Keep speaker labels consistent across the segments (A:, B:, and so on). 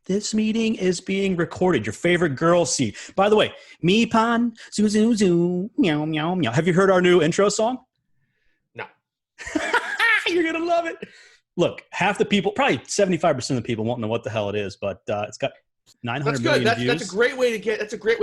A: This meeting is being recorded. Your favorite girl seed. By the way, me pan, zoo, zoo, zoo, meow, meow, meow. Have you heard our new intro song?
B: No.
A: You're going to love it. Look, half the people, probably 75% of the people won't know what the hell it is, but it's got 900 million views.
B: That's a great way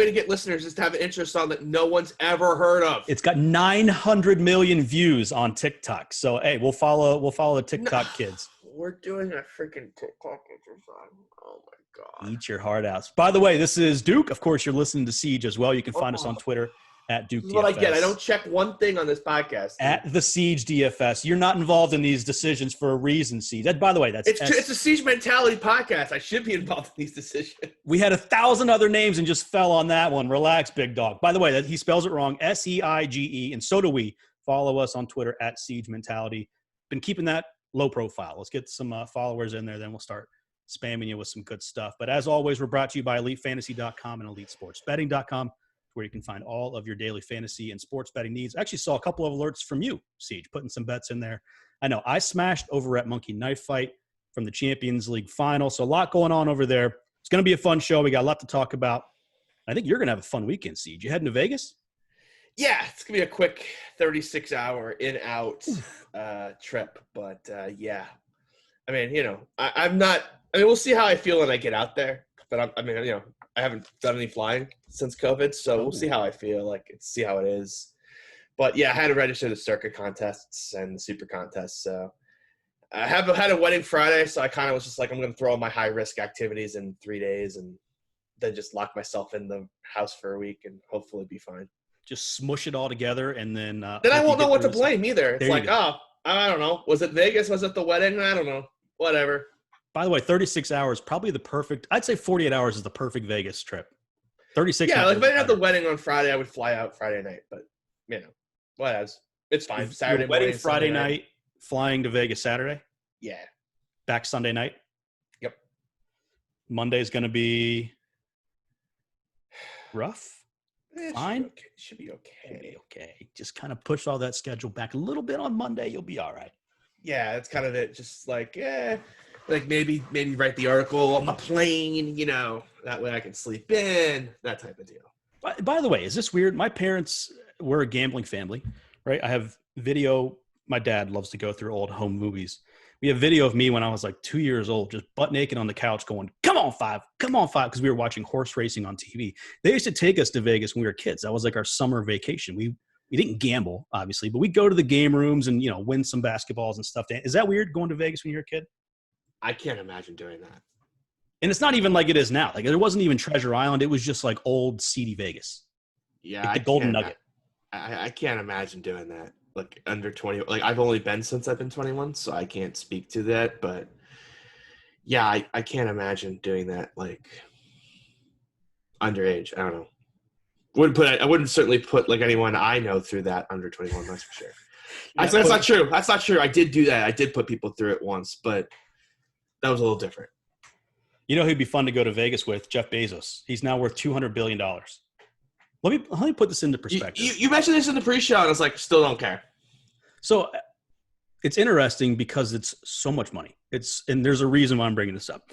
B: to get listeners, is to have an intro song that no one's ever heard of.
A: It's got 900 million views on TikTok. So, hey, we'll follow the TikTok kids.
B: We're doing a freaking TikTok intro song. Oh my God.
A: Eat your heart out. By the way, this is Duke. Of course, you're listening to Seige as well. You can find us on Twitter at Duke DFS.
B: This is what I get. I don't check one thing on this podcast.
A: At the Seige DFS. You're not involved in these decisions for a reason, Seige. That, by the way, it's
B: a Seige mentality podcast. I should be involved in these decisions.
A: We had 1,000 other names and just fell on that one. Relax, big dog. By the way, he spells it wrong, Seige, and so do we. Follow us on Twitter at Seige Mentality. Been keeping that low profile. Let's get some followers in there, then we'll start spamming you with some good stuff. But as always, we're brought to you by EliteFantasy.com and EliteSportsBetting.com, where you can find all of your daily fantasy and sports betting needs. I actually saw a couple of alerts from you, Seige, putting some bets in there. I know I smashed over at Monkey Knife Fight from the Champions League final, so a lot going on over there. It's going to be a fun show. We got a lot to talk about. I think you're going to have a fun weekend, Seige. You heading to Vegas?
B: Yeah, it's going to be a quick 36-hour in-out trip. But, yeah. I mean, I'm not – we'll see how I feel when I get out there. But, I haven't done any flying since COVID, so we'll see how I feel, see how it is. But, yeah, I had to register the circuit contests and the super contests. So I had a wedding Friday, so I kind of was just like, I'm going to throw all my high-risk activities in 3 days and then just lock myself in the house for a week and hopefully be fine.
A: Just smush it all together, and then
B: I won't know what to blame either. It's like, I don't know. Was it Vegas? Was it the wedding? I don't know. Whatever.
A: By the way, 36 hours, probably the perfect – I'd say 48 hours is the perfect Vegas trip. 36
B: Yeah,
A: hours.
B: if I didn't have the wedding on Friday, I would fly out Friday night. But, whatever. It's fine. Saturday
A: wedding
B: morning,
A: Friday night, flying to Vegas Saturday?
B: Yeah.
A: Back Sunday night?
B: Yep.
A: Monday's going to be rough? Fine.
B: Should be okay.
A: Okay. Just kind of push all that schedule back a little bit on Monday. You'll be all right.
B: Yeah, that's kind of it. Just maybe write the article on the plane, that way I can sleep in, that type of deal.
A: By the way, is this weird? My parents were a gambling family, right? I have video. My dad loves to go through old home movies. We have video of me when I was like 2 years old, just butt naked on the couch going, come on, five, because we were watching horse racing on TV. They used to take us to Vegas when we were kids. That was like our summer vacation. We didn't gamble, obviously, but we'd go to the game rooms and, win some basketballs and stuff. Is that weird going to Vegas when you were a kid?
B: I can't imagine doing that.
A: And it's not even like it is now. Like, it wasn't even Treasure Island. It was just like old, seedy Vegas.
B: Yeah.
A: Like the Golden Nugget.
B: I can't imagine doing that. Like under 20, I've only been since I've been 21, so I can't speak to that. But yeah, I can't imagine doing that underage. I don't know. I wouldn't certainly put anyone I know through that under 21. That's for sure. Yeah, that's not true. That's not true. I did do that. I did put people through it once, but that was a little different.
A: Who'd be fun to go to Vegas with? Jeff Bezos. He's now worth $200 billion. Let me put this into perspective.
B: You mentioned this in the pre-show, and I was like, still don't care.
A: So it's interesting because it's so much money. And there's a reason why I'm bringing this up.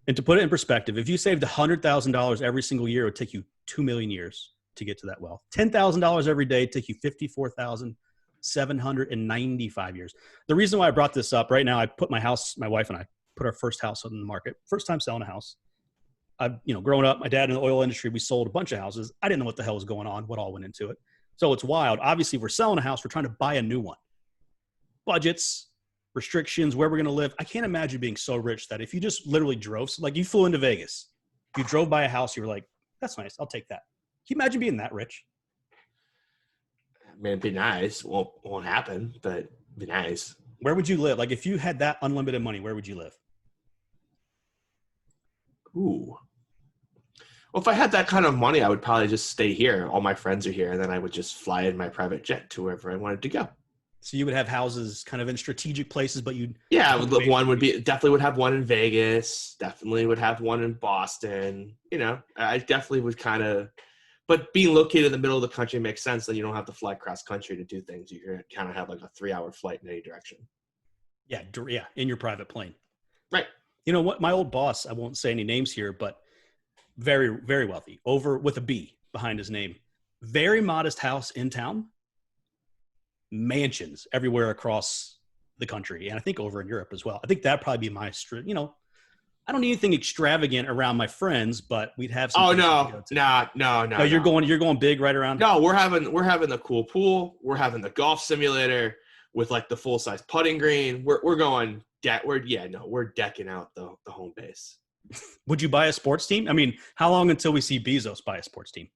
A: And to put it in perspective, if you saved $100,000 every single year, it would take you 2 million years to get to that wealth. $10,000 every day would take you 54,795 years. The reason why I brought this up right now, my wife and I put our first house on the market. First time selling a house. I've, growing up, my dad in the oil industry, we sold a bunch of houses. I didn't know what the hell was going on, what all went into it. So it's wild. Obviously, if we're selling a house, we're trying to buy a new one. Budgets, restrictions, where we're going to live. I can't imagine being so rich that if you just literally drove, like you flew into Vegas, you drove by a house, you were like, that's nice, I'll take that. Can you imagine being that rich?
B: I mean, it'd be nice. Won't happen, but it'd be nice.
A: Where would you live? Like if you had that unlimited money, where would you live?
B: Ooh. Well, if I had that kind of money, I would probably just stay here. All my friends are here, and then I would just fly in my private jet to wherever I wanted to go.
A: So you would have houses kind of in strategic places, but you'd...
B: Yeah, definitely would have one in Vegas. Definitely would have one in Boston. I definitely would kind of... But being located in the middle of the country makes sense. Then you don't have to fly cross country to do things. You can kind of have like a 3-hour flight in any direction.
A: Yeah, in your private plane.
B: Right.
A: You know what? My old boss, I won't say any names here, but very, very wealthy, over with a B behind his name. Very modest house in town, mansions everywhere across the country, and I think over in Europe as well. I think that'd probably be my, I don't need anything extravagant around my friends, but we'd have some.
B: Oh no, no.
A: No, you're going big right around.
B: No, we're having the cool pool. We're having the golf simulator with like the full size putting green. We're going we're decking out the home base.
A: Would you buy a sports team? I mean, how long until we see Bezos buy a sports team?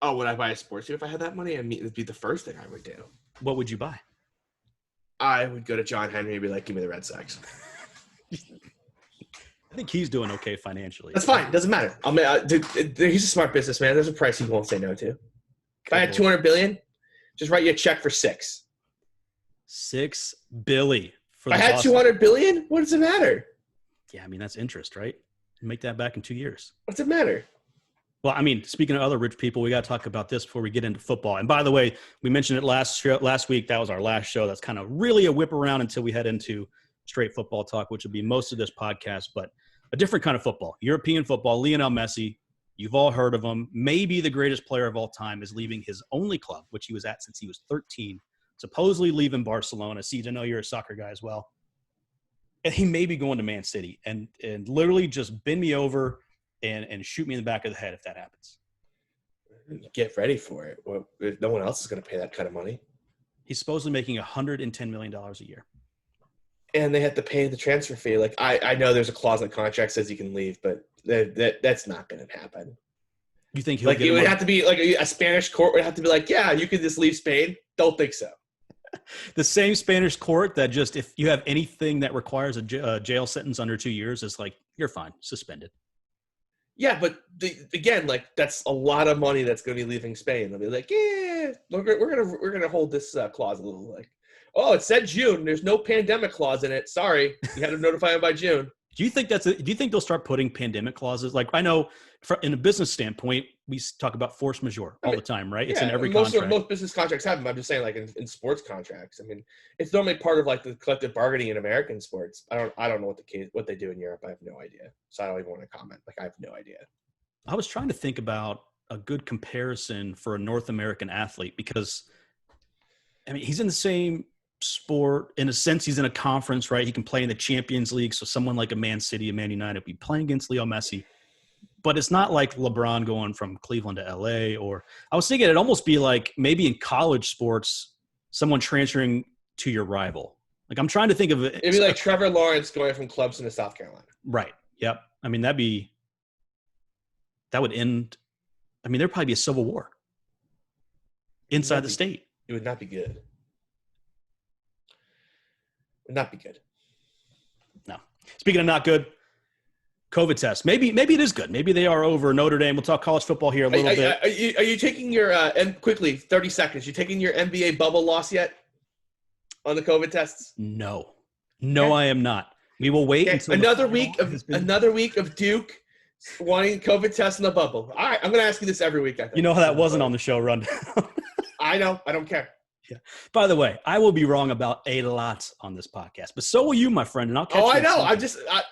B: Oh, would I buy a sports team if I had that money? It'd be the first thing I would do.
A: What would you buy?
B: I would go to John Henry and be like, "Give me the Red Sox."
A: I think he's doing okay financially.
B: That's fine. Doesn't matter. He's a smart businessman. There's a price he won't say no to. If I had $200 billion, just write you a check for $6
A: billion.
B: If I had $200 billion, what does it matter?
A: Yeah, I mean, that's interest, right? Make that back in 2 years.
B: What's it matter?
A: Well, I mean, speaking of other rich people, we got to talk about this before we get into football. And by the way, we mentioned it last week. That was our last show. That's kind of really a whip around until we head into straight football talk, which will be most of this podcast, but a different kind of football. European football. Lionel Messi, you've all heard of him. Maybe the greatest player of all time, is leaving his only club, which he was at since he was 13, supposedly leaving Barcelona. Siege, I know you're a soccer guy as well. And he may be going to Man City and literally just bend me over and shoot me in the back of the head if that happens.
B: Get ready for it. Well, no one else is going to pay that kind of money.
A: He's supposedly making $110 million a year.
B: And they have to pay the transfer fee. Like, I know there's a clause in the contract says you can leave, but that's not going to happen.
A: You think he'll
B: like it would have to be like a Spanish court would have to be like, yeah, you can just leave Spain. Don't think so.
A: The same Spanish court that just, if you have anything that requires a jail sentence under 2 years, is like, you're fine, suspended.
B: Yeah, but again, like, that's a lot of money that's going to be leaving Spain. They'll be like, yeah, we're gonna hold this clause a little, like, oh, it said June. There's no pandemic clause in it. Sorry, you had to notify them by June.
A: Do you think do you think they'll start putting pandemic clauses? Like, I know in a business standpoint, we talk about force majeure all the time, right? It's in every contract.
B: Most business contracts have them. I'm just saying, like, in sports contracts. I mean, it's normally part of like the collective bargaining in American sports. I don't know what they do in Europe. I have no idea. So I don't even want to comment. Like, I have no idea.
A: I was trying to think about a good comparison for a North American athlete because, I mean, he's in the same sport. In a sense, he's in a conference, right? He can play in the Champions League. So someone like a Man City, a Man United would be playing against Leo Messi. But it's not like LeBron going from Cleveland to LA, or I was thinking it'd almost be like maybe in college sports, someone transferring to your rival. Like, I'm trying to think of it.
B: It'd be like Trevor Lawrence going from Clemson to South Carolina.
A: Right. Yep. I mean, that would end. I mean, there'd probably be a civil war inside the state.
B: It would not be good. Would not be good.
A: No. Speaking of not good, COVID test. Maybe it is good. Maybe they are over Notre Dame. We'll talk college football here a little bit.
B: Are you taking your and quickly 30 seconds? You taking your NBA bubble loss yet on the COVID tests?
A: No, okay. I am not. We will wait until
B: another week of Duke wanting COVID tests in the bubble. All right, I'm going to ask you this every week. I think.
A: You know how that wasn't on the show rundown.
B: I know. I don't care.
A: Yeah. By the way, I will be wrong about a lot on this podcast, but so will you, my friend. And I'll catch you.
B: Oh, I know.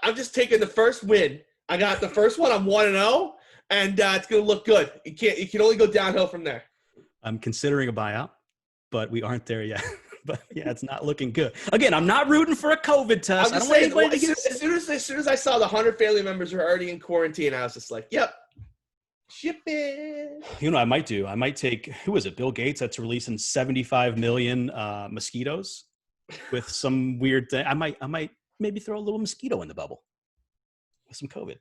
B: I'm just taking the first win. I got the first one. I'm 1-0, and it's going to look good. You can only go downhill from there.
A: I'm considering a buyout, but we aren't there yet. But yeah, it's not looking good. Again, I'm not rooting for a COVID test.
B: I'm just saying, as soon as I saw the 100 family members were already in quarantine, I was just like, yep. Ship it.
A: You know, I might take, who is it? Bill Gates that's releasing 75 million mosquitoes with some weird thing. I might maybe throw a little mosquito in the bubble with some COVID.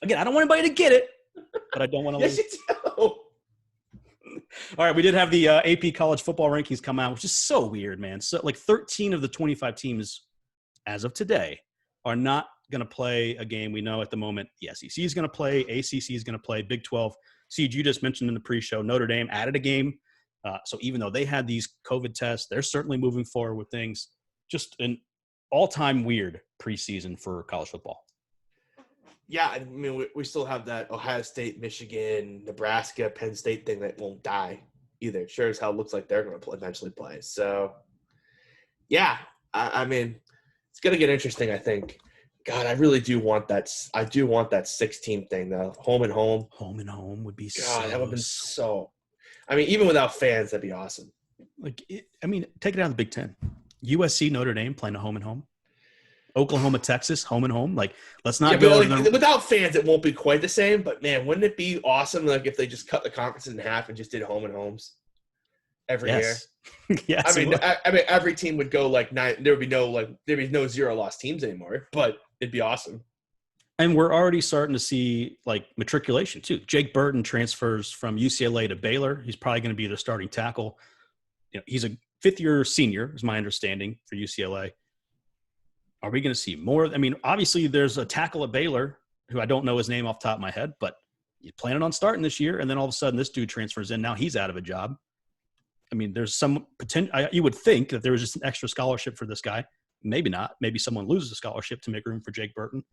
A: Again, I don't want anybody to get it, but I don't want to.
B: Yes, you do.
A: All right, we did have the AP college football rankings come out, which is so weird, man. So like 13 of the 25 teams as of today are not going to play a game. We know at the moment the SEC is going to play, ACC is going to play, Big 12. Siege, you just mentioned in the pre-show, Notre Dame added a game. So even though they had these COVID tests, they're certainly moving forward with things. Just an all-time weird preseason for college football.
B: Yeah, I mean, we still have that Ohio State, Michigan, Nebraska, Penn State thing that won't die either. It sure as hell looks like they're going to eventually play. So, yeah, I mean, it's going to get interesting, I think. God, I really do want that. I do want that 16 thing though. Home and home.
A: Home and home would be
B: God, that would have been so. I mean, even without fans, that'd be awesome.
A: Take it out of the Big Ten. USC, Notre Dame playing a home and home. Oklahoma, Texas, home and home. Like, let's not go.
B: Without fans, it won't be quite the same. But man, wouldn't it be awesome? Like if they just cut the conferences in half and just did home and homes every year.
A: Yes.
B: I mean, every team would go like 9. There'd be no 0 loss teams anymore. But it'd be awesome.
A: And we're already starting to see like matriculation too. Jake Burton transfers from UCLA to Baylor. He's probably going to be the starting tackle. He's a 5th-year senior, is my understanding, for UCLA. Are we going to see more? I mean, obviously there's a tackle at Baylor who I don't know his name off the top of my head, but he's planning on starting this year. And then all of a sudden this dude transfers in. Now he's out of a job. I mean, there's some potential. You would think that there was just an extra scholarship for this guy. Maybe not. Maybe someone loses a scholarship to make room for Jake Burton.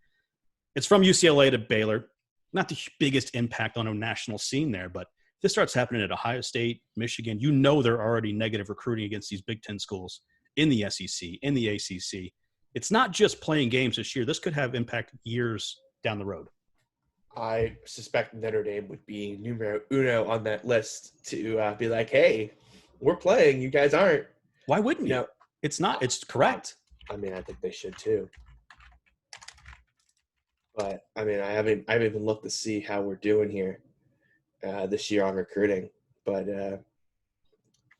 A: It's from UCLA to Baylor. Not the biggest impact on a national scene there, but if this starts happening at Ohio State, Michigan, they're already negative recruiting against these Big Ten schools in the SEC, in the ACC. It's not just playing games this year. This could have impact years down the road.
B: I suspect Notre Dame would be numero uno on that list to be like, hey, we're playing. You guys aren't.
A: Why wouldn't you? It's not. It's correct.
B: I mean, I think they should too. But, I mean, I haven't even looked to see how we're doing here this year on recruiting. But,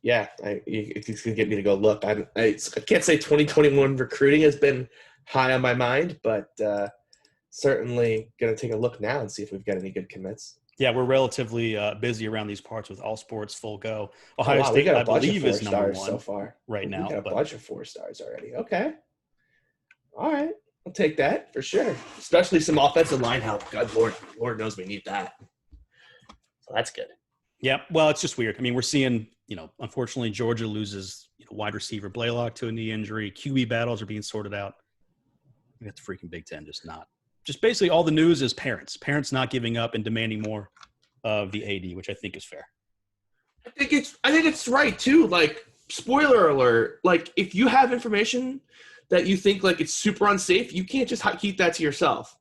B: yeah, if you can get me to go look. I can't say 2021 recruiting has been high on my mind, but certainly going to take a look now and see if we've got any good commits.
A: Yeah, we're relatively busy around these parts with all sports full go. Ohio State, I believe, is number 1
B: so far
A: right now.
B: We got a bunch of 4 stars already. Okay. All right. I'll take that for sure. Especially some offensive line help. God, Lord knows we need that. So that's good.
A: Yeah, well, it's just weird. I mean, we're seeing, unfortunately, Georgia loses wide receiver Blaylock to a knee injury. QB battles are being sorted out. We got the freaking Big Ten just basically all the news is parents not giving up and demanding more of the AD, which I think is fair.
B: I think it's right too. Like, spoiler alert, like if you have information that you think like it's super unsafe, you can't just keep that to yourself.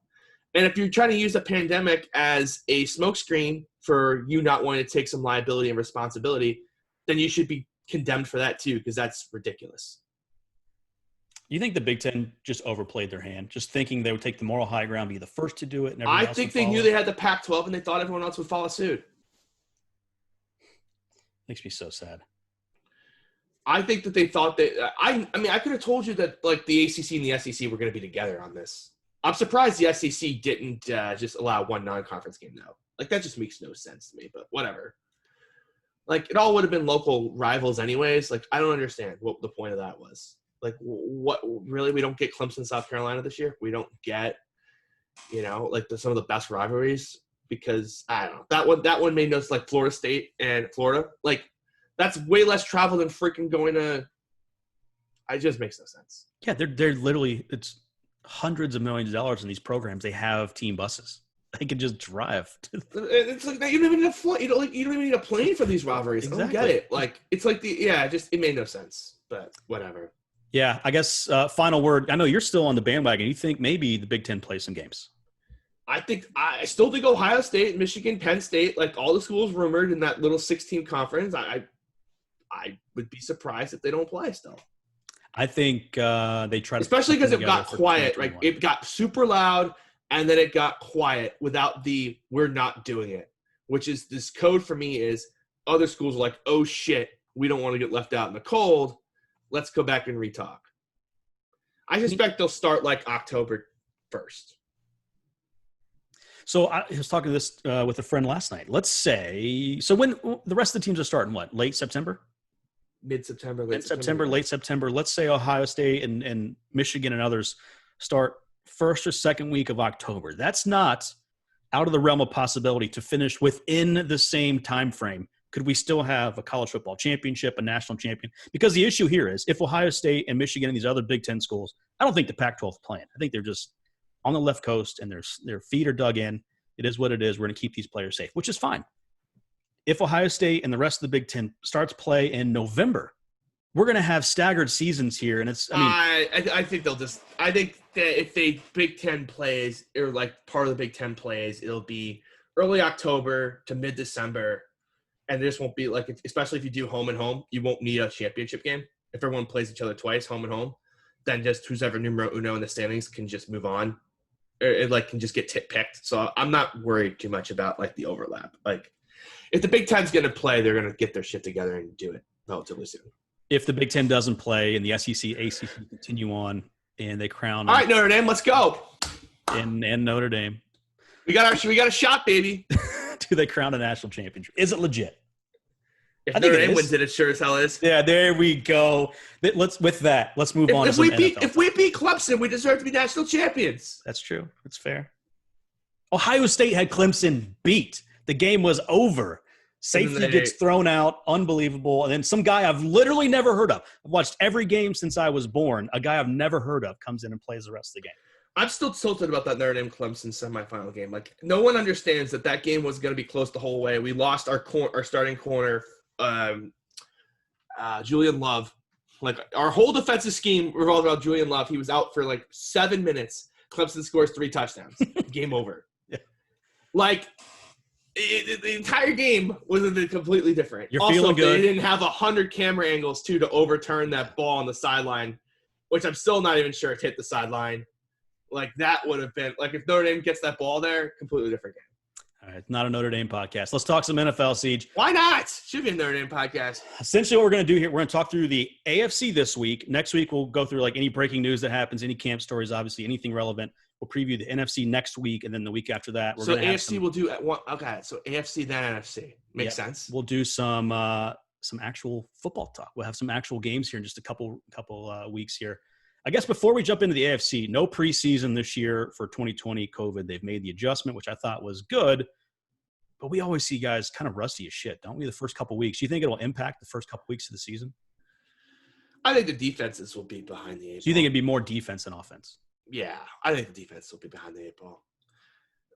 B: And if you're trying to use the pandemic as a smokescreen for you not wanting to take some liability and responsibility, then you should be condemned for that too, because that's ridiculous.
A: You think the Big Ten just overplayed their hand, just thinking they would take the moral high ground, be the first to do it? And
B: I think they knew they had the Pac-12 and they thought everyone else would follow suit.
A: Makes me so sad.
B: I think that they thought that I could have told you that like the ACC and the SEC were going to be together on this. I'm surprised the SEC didn't just allow one non-conference game though. Like that just makes no sense to me, but whatever. Like it all would have been local rivals anyways. Like I don't understand what the point of that was. Like what really, we don't get Clemson, South Carolina this year. We don't get, like some of the best rivalries because I don't know that one made no sense. Like Florida State and Florida, like that's way less travel than freaking going to. It just makes no sense.
A: Yeah, they're literally it's hundreds of millions of dollars in these programs. They have team buses. They can just drive.
B: It's like you don't even need a flight. You don't even need a plane for these rivalries. Exactly. I don't get it. Like it's like it made no sense. But whatever.
A: Yeah, I guess final word. I know you're still on the bandwagon. You think maybe the Big Ten plays some games?
B: I still think Ohio State, Michigan, Penn State, like all the schools rumored in that little 16 conference. I would be surprised if they don't play still.
A: I think they try to,
B: especially because it got quiet. Right, it got super loud, and then it got quiet without the "we're not doing it," which is this code for me. Is other schools are like, "Oh shit, we don't want to get left out in the cold. Let's go back and retalk." I suspect they'll start like October 1st.
A: So I was talking to this with a friend last night. Let's say, so when the rest of the teams are starting, what, late September?
B: Mid-September,
A: late September. Let's say Ohio State and Michigan and others start first or second week of October. That's not out of the realm of possibility to finish within the same time frame. Could we still have a college football championship, a national champion? Because the issue here is if Ohio State and Michigan and these other Big Ten schools, I don't think the Pac-12 is playing. I think they're just on the left coast and their feet are dug in. It is what it is. We're going to keep these players safe, which is fine. If Ohio State and the rest of the Big Ten starts play in November, we're going to have staggered seasons here. And it's,
B: I think I think that if they Big Ten plays or like part of the Big Ten plays, it'll be early October to mid-December. And this won't be like, especially if you do home and home, you won't need a championship game. If everyone plays each other twice, home and home, then just who's ever numero uno in the standings can just move on. It like can just get picked. So I'm not worried too much about like the overlap. Like if the Big Ten's going to play, they're going to get their shit together and do it relatively soon.
A: If the Big Ten doesn't play and the SEC, ACC continue on and they crown.
B: All right, Notre Dame, let's go.
A: And Notre Dame.
B: We got a shot, baby.
A: Do they crown a national championship? Is it legit?
B: If Notre Dame wins it sure as hell is.
A: Yeah, there we go. Let's move on.
B: If we beat Clemson, we deserve to be national champions.
A: That's true. That's fair. Ohio State had Clemson beat. The game was over. Safety gets thrown out. Unbelievable. And then some guy I've literally never heard of. I've watched every game since I was born. A guy I've never heard of comes in and plays the rest of the game.
B: I'm still tilted about that Notre Dame Clemson semifinal game. Like, no one understands that game was going to be close the whole way. We lost our starting corner, Julian Love. Like, our whole defensive scheme revolved around Julian Love. He was out for like 7 minutes. Clemson scores 3 touchdowns. Game over. Yeah. Like, the entire game was completely different.
A: You're feeling good.
B: They didn't have 100 camera angles too to overturn that ball on the sideline, which I'm still not even sure it hit the sideline. Like, that would have been – like, if Notre Dame gets that ball there, completely different game.
A: All right, it's not a Notre Dame podcast. Let's talk some NFL, Siege.
B: Why not? Should be a Notre Dame podcast.
A: Essentially what we're going to do here, we're going to talk through the AFC this week. Next week, we'll go through, like, any breaking news that happens, any camp stories, obviously, anything relevant. We'll preview the NFC next week, and then the week after that, we're going to have
B: AFC will do at one. Okay, so AFC then NFC makes sense.
A: We'll do some actual football talk. We'll have some actual games here in just a couple weeks here. I guess before we jump into the AFC, no preseason this year for 2020 COVID. They've made the adjustment, which I thought was good. But we always see guys kind of rusty as shit, don't we? The first couple weeks. Do you think it'll impact the first couple weeks of the season?
B: I think the defenses will be behind the 8 ball.
A: Do you think it'd be more defense than offense?
B: Yeah, I think the defense will be behind the 8 ball.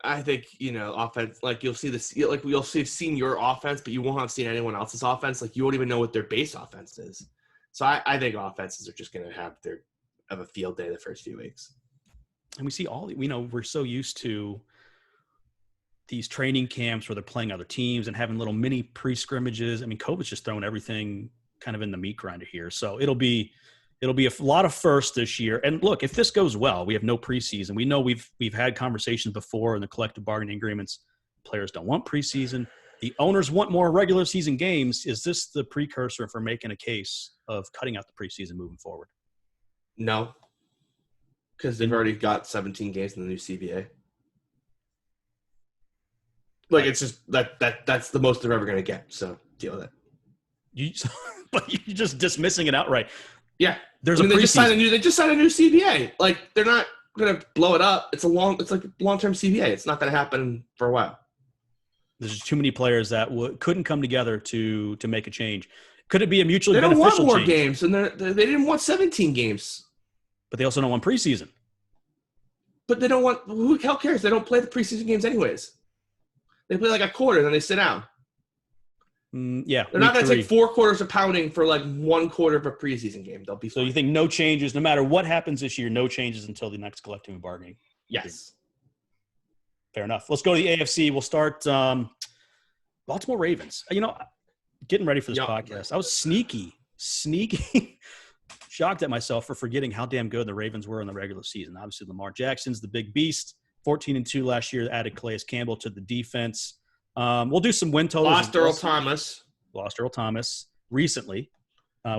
B: I think, offense, like you'll see senior offense, but you won't have seen anyone else's offense. Like, you won't even know what their base offense is. So I think offenses are just going to have a field day the first few weeks.
A: And we see we're so used to these training camps where they're playing other teams and having little mini pre-scrimmages. I mean, COVID's just throwing everything kind of in the meat grinder here. So it'll be a lot of firsts this year. And look, if this goes well, we have no preseason. We know we've had conversations before in the collective bargaining agreements. Players don't want preseason. The owners want more regular season games. Is this the precursor for making a case of cutting out the preseason moving forward?
B: No, because they've already got 17 games in the new CBA. Like, it's just that's the most they're ever going to get. So deal with it.
A: But you're just dismissing it outright.
B: Yeah,
A: they
B: just signed a new CBA. Like, they're not going to blow it up. It's like a long-term CBA. It's not going to happen for a while.
A: There's just too many players that couldn't come together to make a change. Could it be a mutually
B: beneficial
A: change? They don't
B: want more games, and they didn't want 17 games.
A: But they also don't want preseason.
B: But they don't want – who the hell cares? They don't play the preseason games anyways. They play like a quarter, then they sit down.
A: Yeah.
B: They're not going to take 4 quarters of pounding for like 1 quarter of a preseason game. They'll be fine.
A: So you think no changes, no matter what happens this year, no changes until the next collective bargaining?
B: Yes.
A: Fair enough. Let's go to the AFC. We'll start Baltimore Ravens. Getting ready for this podcast, I was sneaky shocked at myself for forgetting how damn good the Ravens were in the regular season. Obviously, Lamar Jackson's the big beast. 14-2 last year, added Calais Campbell to the defense. We'll do some win totals.
B: Lost Earl Thomas
A: recently.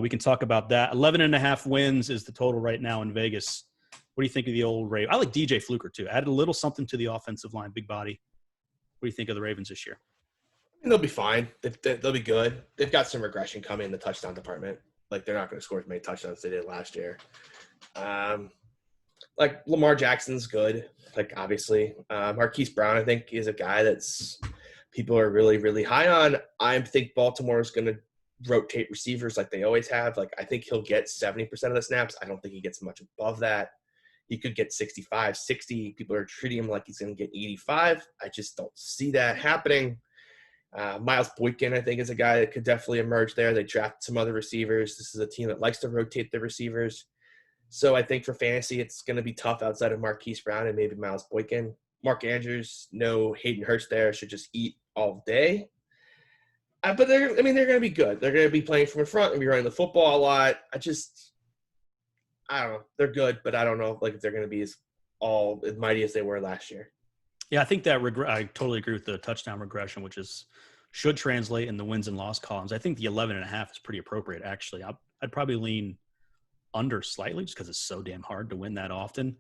A: We can talk about that. 11.5 wins is the total right now in Vegas. What do you think of the old Ravens? I like DJ Fluker too. Added a little something to the offensive line, big body. What do you think of the Ravens this year?
B: They'll be fine. They'll be good. They've got some regression coming in the touchdown department. Like, they're not going to score as many touchdowns as they did last year. Like, Lamar Jackson's good. Like, obviously. Marquise Brown, I think, is a guy that's people are really, really high on. I think Baltimore is going to rotate receivers like they always have. Like, I think he'll get 70% of the snaps. I don't think he gets much above that. He could get 65, 60. People are treating him like he's going to get 85. I just don't see that happening. Miles Boykin, I think, is a guy that could definitely emerge there. They draft some other receivers. This is a team that likes to rotate their receivers. So I think for fantasy, it's going to be tough outside of Marquise Brown and maybe Miles Boykin. Mark Andrews, no Hayden Hurst there, should just eat all day. But they're going to be good. They're going to be playing from in front and be running the football a lot. I don't know. They're good, but I don't know if they're going to be as mighty as they were last year.
A: Yeah, I think that I totally agree with the touchdown regression, which should translate in the wins and loss columns. I think the 11.5 is pretty appropriate, actually. I'd probably lean under slightly just because it's so damn hard to win that often.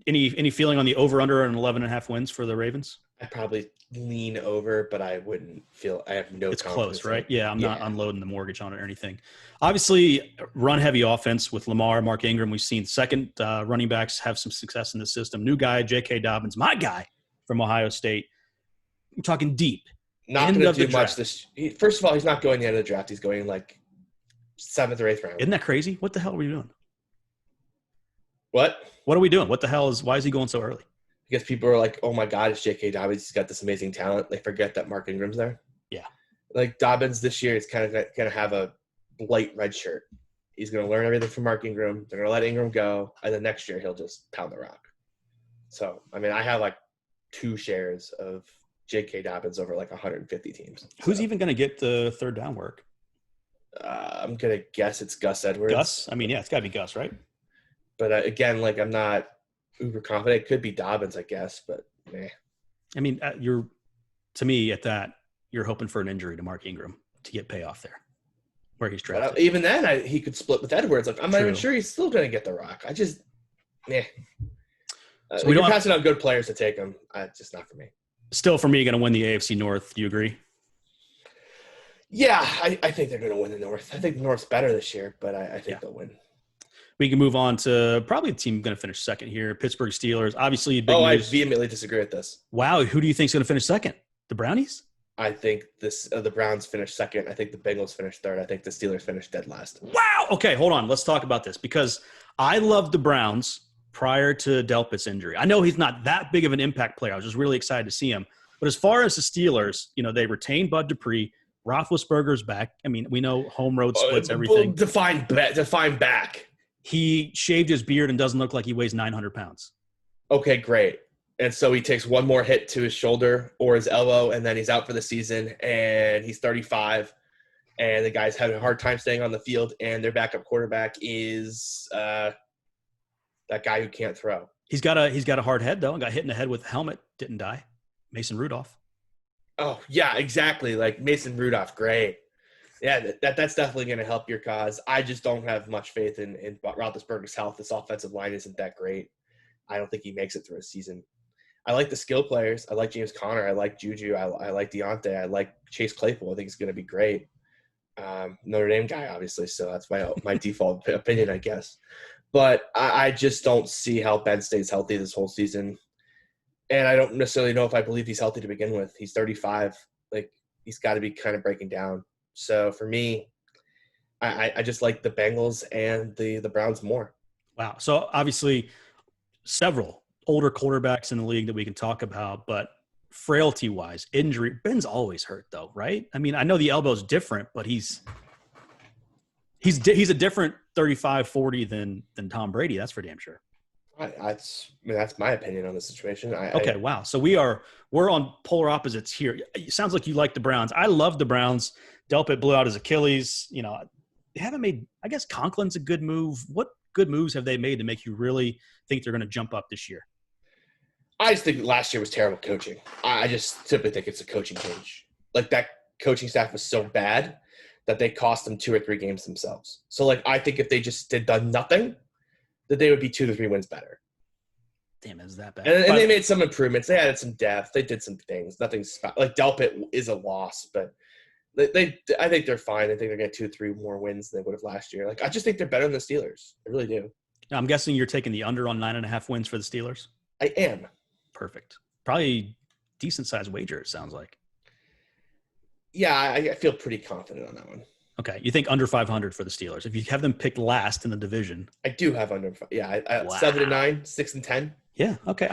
A: Any feeling on the over-under and 11.5 wins for the Ravens?
B: I'd probably lean over, but I wouldn't feel – I have no
A: It's
B: confidence.
A: Close, right? Yeah, I'm not unloading the mortgage on it or anything. Obviously, run-heavy offense with Lamar, Mark Ingram. We've seen second running backs have some success in the system. New guy, J.K. Dobbins, my guy from Ohio State. I'm talking deep.
B: Not going to do much this – first of all, he's not going the end of the draft. He's going 7th or 8th round.
A: Isn't that crazy? What the hell are we doing?
B: What?
A: What are we doing? What the hell why is he going so early?
B: Because people are like, oh my God, it's J.K. Dobbins. He's got this amazing talent. They forget that Mark Ingram's there.
A: Yeah.
B: Dobbins this year is kind of going to have a light red shirt. He's going to learn everything from Mark Ingram. They're going to let Ingram go. And then next year he'll just pound the rock. So, I have 2 shares of J.K. Dobbins over 150 teams.
A: Who's even going to get the third down work?
B: I'm going to guess it's Gus Edwards.
A: Gus? It's got to be Gus, right?
B: But again, I'm not uber confident. It could be Dobbins, I guess, but meh.
A: To me, at that, you're hoping for an injury to Mark Ingram to get payoff there, where he's drafted.
B: Even then, he could split with Edwards. I'm not even sure he's still going to get the rock. Meh. So you're passing on good players to take him. Just not for me.
A: Still, for me, going to win the AFC North. Do you agree?
B: Yeah, I think they're going to win the North. I think the North's better this year, but I think they'll win.
A: We can move on to probably the team going to finish second here, Pittsburgh Steelers. Obviously, big news.
B: I vehemently disagree with this.
A: Wow, who do you think is going to finish second? The Brownies?
B: I think the Browns finished second. I think the Bengals finished third. I think the Steelers finished dead last.
A: Wow. Okay, hold on. Let's talk about this because I loved the Browns prior to Delpit's injury. I know he's not that big of an impact player. I was just really excited to see him. But as far as the Steelers, they retained Bud Dupree. Roethlisberger's back. We know home road splits everything.
B: Define back.
A: He shaved his beard and doesn't look like he weighs 900 pounds.
B: Okay, great. And so he takes one more hit to his shoulder or his elbow, and then he's out for the season, and he's 35, and the guy's having a hard time staying on the field, and their backup quarterback is that guy who can't throw. He's got
A: a hard head, though, and got hit in the head with a helmet. Didn't die. Mason Rudolph.
B: Oh, yeah, exactly. Mason Rudolph, great. Yeah, that's definitely going to help your cause. I just don't have much faith in Roethlisberger's health. This offensive line isn't that great. I don't think he makes it through a season. I like the skill players. I like James Conner. I like Juju. I like Deontay. I like Chase Claypool. I think he's going to be great. Notre Dame guy, obviously, so that's my default opinion, I guess. But I just don't see how Ben stays healthy this whole season. And I don't necessarily know if I believe he's healthy to begin with. He's 35. He's got to be kind of breaking down. So for me, I just like the Bengals and the Browns more. Wow.
A: So obviously several older quarterbacks in the league that we can talk about, but frailty-wise, injury, Ben's always hurt though, right? I know the elbow's different, but he's a different 35-40 than Tom Brady. That's for damn sure.
B: That's my opinion on the situation.
A: Wow. So we're on polar opposites here. It sounds like you like the Browns. I love the Browns. Delpit blew out his Achilles. They haven't made – I guess Conklin's a good move. What good moves have they made to make you really think they're going to jump up this year?
B: I just think last year was terrible coaching. I just simply think it's a coaching change. That coaching staff was so bad that they cost them 2 or 3 games themselves. So, I think if they just done nothing, that they would be 2 to 3 wins better.
A: Damn, is that bad?
B: And they made some improvements. They added some depth. They did some things. Nothing Delpit is a loss, but I think they're fine. I think they're going to 2 or 3 more wins than they would have last year. I just think they're better than the Steelers. I really do.
A: I'm guessing you're taking the under on 9.5 wins for the Steelers?
B: I am.
A: Perfect. Probably decent-sized wager, it sounds like.
B: Yeah, I feel pretty confident on that one.
A: Okay. You think under 500 for the Steelers. If you have them picked last in the division.
B: I do have under – yeah, 7-9, 6-10.
A: Yeah, okay.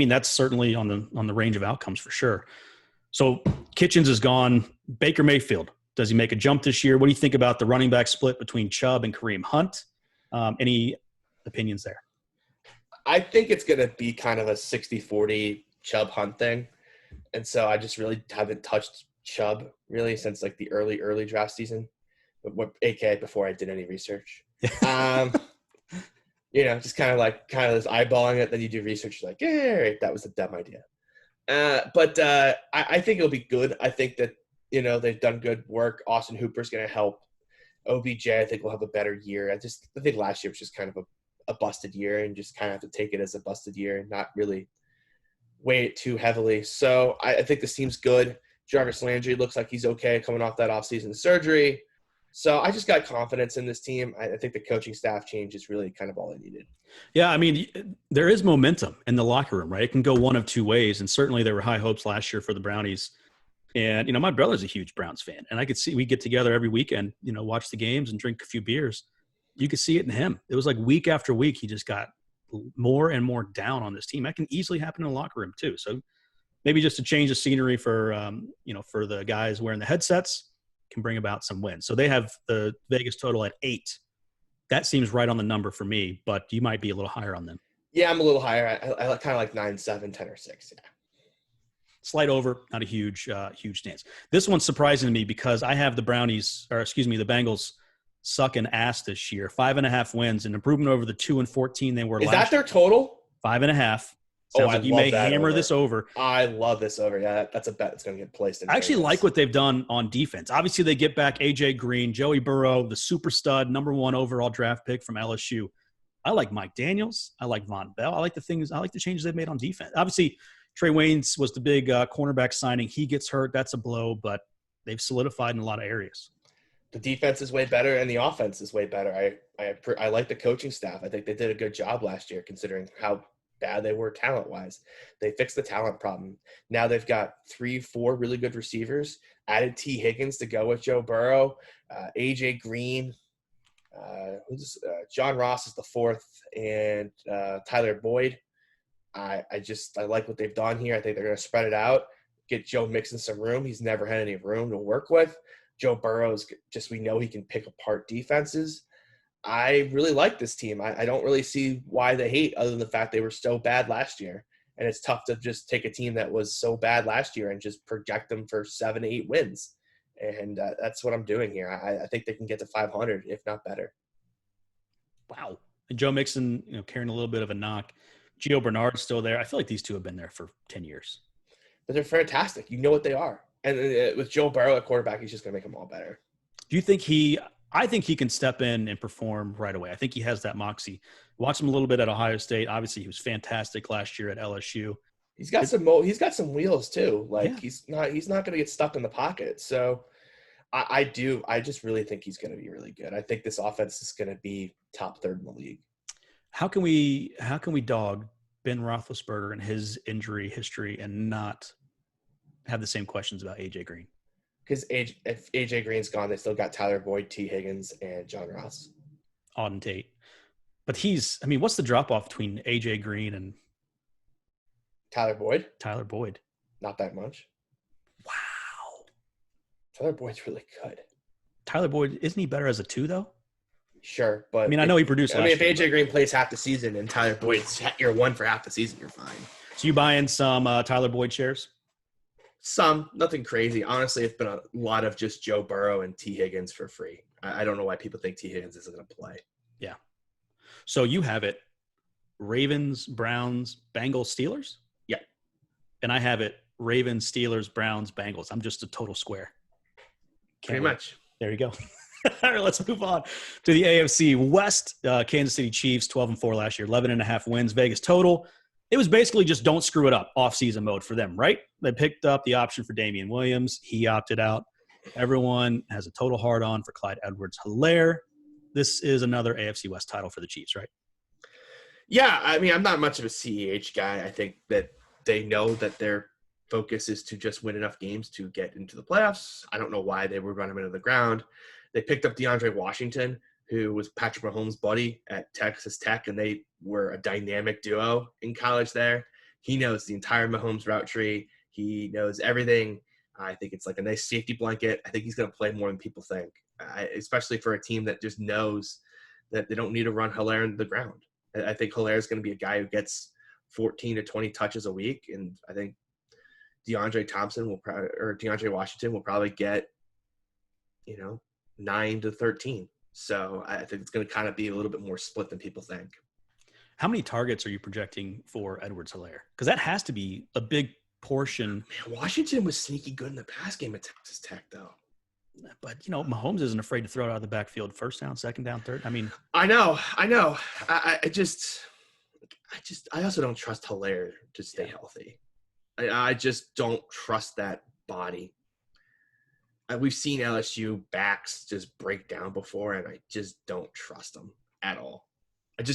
A: That's certainly on the range of outcomes for sure. So Kitchens is gone. Baker Mayfield, does he make a jump this year? What do you think about the running back split between Chubb and Kareem Hunt? Any opinions there?
B: I think it's going to be kind of a 60-40 Chubb Hunt thing. And so I just really haven't touched Chubb really since like the early draft season, aka before I did any research. Just kind of this eyeballing it. Then you do research, you're like, yeah, right, that was a dumb idea. But I think it'll be good. I think that, they've done good work. Austin Hooper's going to help. OBJ, I think, will have a better year. I think last year was just kind of a busted year, and just kind of have to take it as a busted year and not really weigh it too heavily. So I think this team's good. Jarvis Landry looks like he's okay coming off that offseason surgery. So I just got confidence in this team. I think the coaching staff change is really kind of all I needed.
A: Yeah, I mean, there is momentum in the locker room, right? It can go one of two ways, and certainly there were high hopes last year for the Brownies. And, my brother's a huge Browns fan, and I could see we get together every weekend, watch the games and drink a few beers. You could see it in him. It was like week after week, he just got more and more down on this team. That can easily happen in the locker room too. So maybe just to change the scenery for, for the guys wearing the headsets can bring about some wins. So they have the Vegas total at 8. That seems right on the number for me, but you might be a little higher on them.
B: Yeah, I'm a little higher. I kind of like 9, 7, 10, or 6. Yeah.
A: Slight over, not a huge stance. This one's surprising to me because I have the Bengals sucking ass this year. 5.5 wins, an improvement over the 2-14 they were last year.
B: Is that their total?
A: 5.5. Sounds like you may hammer this over.
B: I love this over. Yeah, that's a bet that's going to get placed.
A: I actually like what they've done on defense. Obviously, they get back A.J. Green, Joey Burrow, the super stud, number 1 overall draft pick from LSU. I like Mike Daniels. I like Von Bell. I like the changes they've made on defense. Obviously, Trey Waynes was the big cornerback signing. He gets hurt. That's a blow, but they've solidified in a lot of areas.
B: The defense is way better, and the offense is way better. I like the coaching staff. I think they did a good job last year considering how bad they were talent-wise. They fixed the talent problem. Now they've got 3-4 really good receivers, added T. Higgins to go with Joe Burrow, A.J. Green, John Ross is the 4th, and Tyler Boyd. I like what they've done here. I think they're going to spread it out, get Joe Mixon some room. He's never had any room to work with. Joe Burrow's we know he can pick apart defenses. I really like this team. I don't really see why they hate other than the fact they were so bad last year. And it's tough to just take a team that was so bad last year and just project them for 7-8 wins. And that's what I'm doing here. I think they can get to 500, if not better.
A: Wow. And Joe Mixon, carrying a little bit of a knock. Gio Bernard's still there. I feel like these two have been there for 10 years.
B: But they're fantastic. You know what they are. And with Joe Burrow at quarterback, he's just going to make them all better.
A: Do you think I think he can step in and perform right away. I think he has that moxie. Watch him a little bit at Ohio State. Obviously, he was fantastic last year at LSU.
B: He's got some wheels too. He's not going to get stuck in the pocket. So I just really think he's going to be really good. I think this offense is going to be top 3rd in the league.
A: How can we dog Ben Roethlisberger and his injury history and not have the same questions about AJ Green?
B: Because if AJ Green's gone, they still got Tyler Boyd, T. Higgins, and John Ross.
A: Auden Tate. But what's the drop-off between AJ Green and
B: Tyler Boyd?
A: Tyler Boyd.
B: Not that much.
A: Wow.
B: Tyler Boyd's really good.
A: Tyler Boyd, isn't he better as a 2, though?
B: Sure, but
A: I know he produced last year.
B: If AJ Green plays half the season and Tyler Boyd's your 1 for half the season, you're fine.
A: So you buying some Tyler Boyd shares?
B: Some, nothing crazy. Honestly, it's been a lot of just Joe Burrow and T. Higgins for free. I don't know why people think T. Higgins isn't going to play.
A: Yeah. So you have it Ravens, Browns, Bengals, Steelers?
B: Yeah.
A: And I have it Ravens, Steelers, Browns, Bengals. I'm just a total square.
B: Pretty much.
A: There you go. All right, let's move on to the AFC West. Kansas City Chiefs, 12-4 last year, 11.5 wins. Vegas total. It was basically just don't screw it up, off-season mode for them, right? They picked up the option for Damian Williams. He opted out. Everyone has a total hard-on for Clyde Edwards-Helaire. This is another AFC West title for the Chiefs, right?
B: Yeah, I'm not much of a CEH guy. I think that they know that their focus is to just win enough games to get into the playoffs. I don't know why they would run him into the ground. They picked up DeAndre Washington, who was Patrick Mahomes' buddy at Texas Tech, and they were a dynamic duo in college there. He knows the entire Mahomes route tree. He knows everything. I think it's like a nice safety blanket. I think he's going to play more than people think, especially for a team that just knows that they don't need to run Hilaire into the ground. I think Hilaire is going to be a guy who gets 14 to 20 touches a week, and I think DeAndre Washington will probably get, 9 to 13. So I think it's going to kind of be a little bit more split than people think.
A: How many targets are you projecting for Edwards-Hilaire? Because that has to be a big portion.
B: Man, Washington was sneaky good in the pass game at Texas Tech, though.
A: But, Mahomes isn't afraid to throw it out of the backfield. First down, second down, third. I mean.
B: I know. I also don't trust Hilaire to stay healthy. I just don't trust that body. We've seen LSU backs just break down before, and I just don't trust them at all.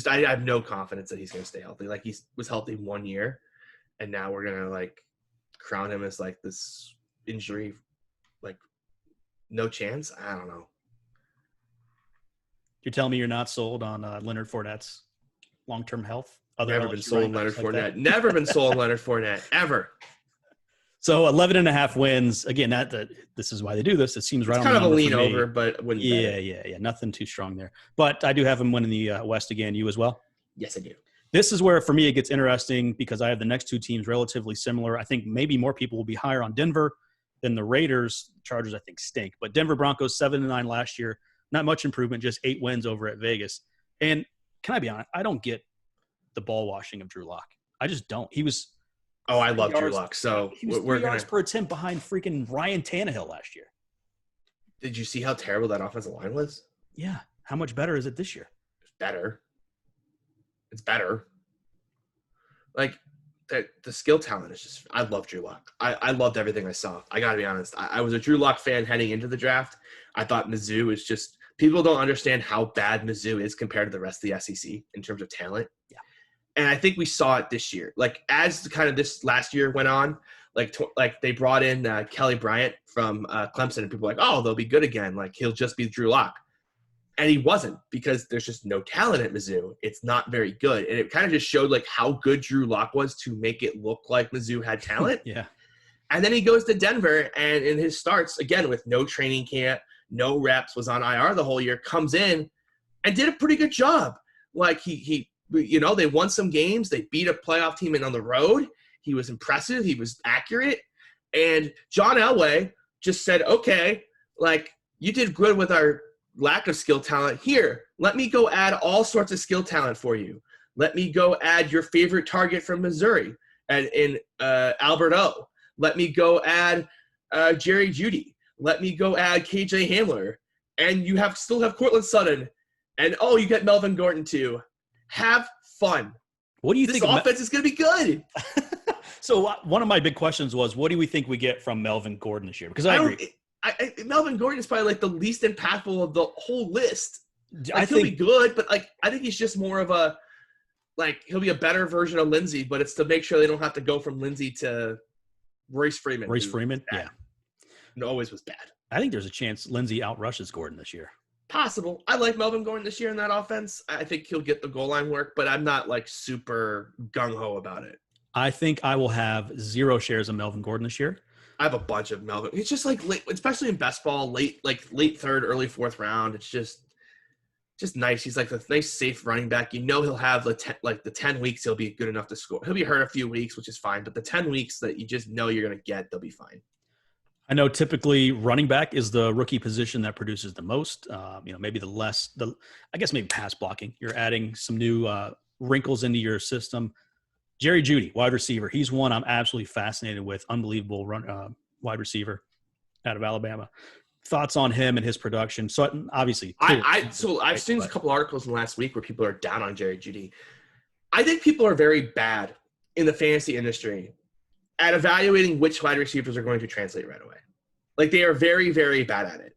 B: I have no confidence that he's going to stay healthy. Like, he was healthy 1 year, and now we're going to, crown him as, this injury, no chance? I don't know.
A: You're telling me you're not sold on Leonard Fournette's long-term health?
B: Never been sold on Leonard Fournette. Never been sold on Leonard Fournette, ever.
A: So 11.5 wins. Again, this is why they do this. It seems right on the number.
B: Kind of a lean over, but wouldn't
A: yeah. Nothing too strong there. But I do have him winning the West again. You as well?
B: Yes, I do.
A: This is where, for me, it gets interesting because I have the next two teams relatively similar. I think maybe more people will be higher on Denver than the Raiders. Chargers, I think, stink. But Denver Broncos, 7-9 last year. Not much improvement, just 8 wins over at Vegas. And can I be honest? I don't get the ball washing of Drew Lock. I just don't. He was –
B: Oh, I love Drew Lock. So
A: he was 3 yards per attempt behind freaking Ryan Tannehill last year.
B: Did you see how terrible that offensive line was?
A: Yeah. How much better is it this year?
B: It's better. It's better. The skill talent is just – I love Drew Lock. I loved everything I saw. I got to be honest. I was a Drew Lock fan heading into the draft. I thought Mizzou is just – people don't understand how bad Mizzou is compared to the rest of the SEC in terms of talent.
A: Yeah.
B: And I think we saw it this year. As kind of this last year went on, they brought in Kelly Bryant from Clemson, and people were like, oh, they'll be good again. He'll just be Drew Lock. And he wasn't, because there's just no talent at Mizzou. It's not very good. And it kind of just showed how good Drew Lock was to make it look like Mizzou had talent.
A: Yeah. And
B: then he goes to Denver, and in his starts, again, with no training camp, no reps, was on IR the whole year, comes in and did a pretty good job. They won some games. They beat a playoff team on the road. He was impressive. He was accurate. And John Elway just said, okay, you did good with our lack of skill talent. Here, let me go add all sorts of skill talent for you. Let me go add your favorite target from Missouri in Albert O. Let me go add Jerry Jeudy. Let me go add KJ Hamler. And you still have Cortland Sutton. And, you get Melvin Gordon too. Have fun.
A: What do you think?
B: This offense is going to be good.
A: So one of my big questions was, what do we think we get from Melvin Gordon this year? Because I agree.
B: Melvin Gordon is probably the least impactful of the whole list.
A: I
B: he'll
A: think
B: be good, but I think he's just more of a he'll be a better version of Lindsey, but it's to make sure they don't have to go from Lindsey to Royce Freeman.
A: Yeah.
B: It always was bad.
A: I think there's a chance Lindsey outrushes Gordon this year.
B: Possible. I like Melvin Gordon this year in that offense. I think he'll get the goal line work, but I'm not super gung-ho about it.
A: I think I will have 0 shares of Melvin Gordon this year.
B: I have a bunch of Melvin. It's just late, especially in best ball, late third, early fourth round. It's just nice. He's the nice, safe running back. He'll have the 10 weeks he'll be good enough to score. He'll be hurt a few weeks, which is fine. But the 10 weeks that you just know you're going to get, they'll be fine.
A: I know typically running back is the rookie position that produces the most. Maybe I guess maybe pass blocking. You're adding some new wrinkles into your system. Jerry Jeudy, wide receiver. He's one I'm absolutely fascinated with. Unbelievable wide receiver out of Alabama. Thoughts on him and his production? So obviously,
B: I've seen a couple articles in the last week where people are down on Jerry Jeudy. I think people are very bad in the fantasy industry at evaluating which wide receivers are going to translate right away. They are very, very bad at it.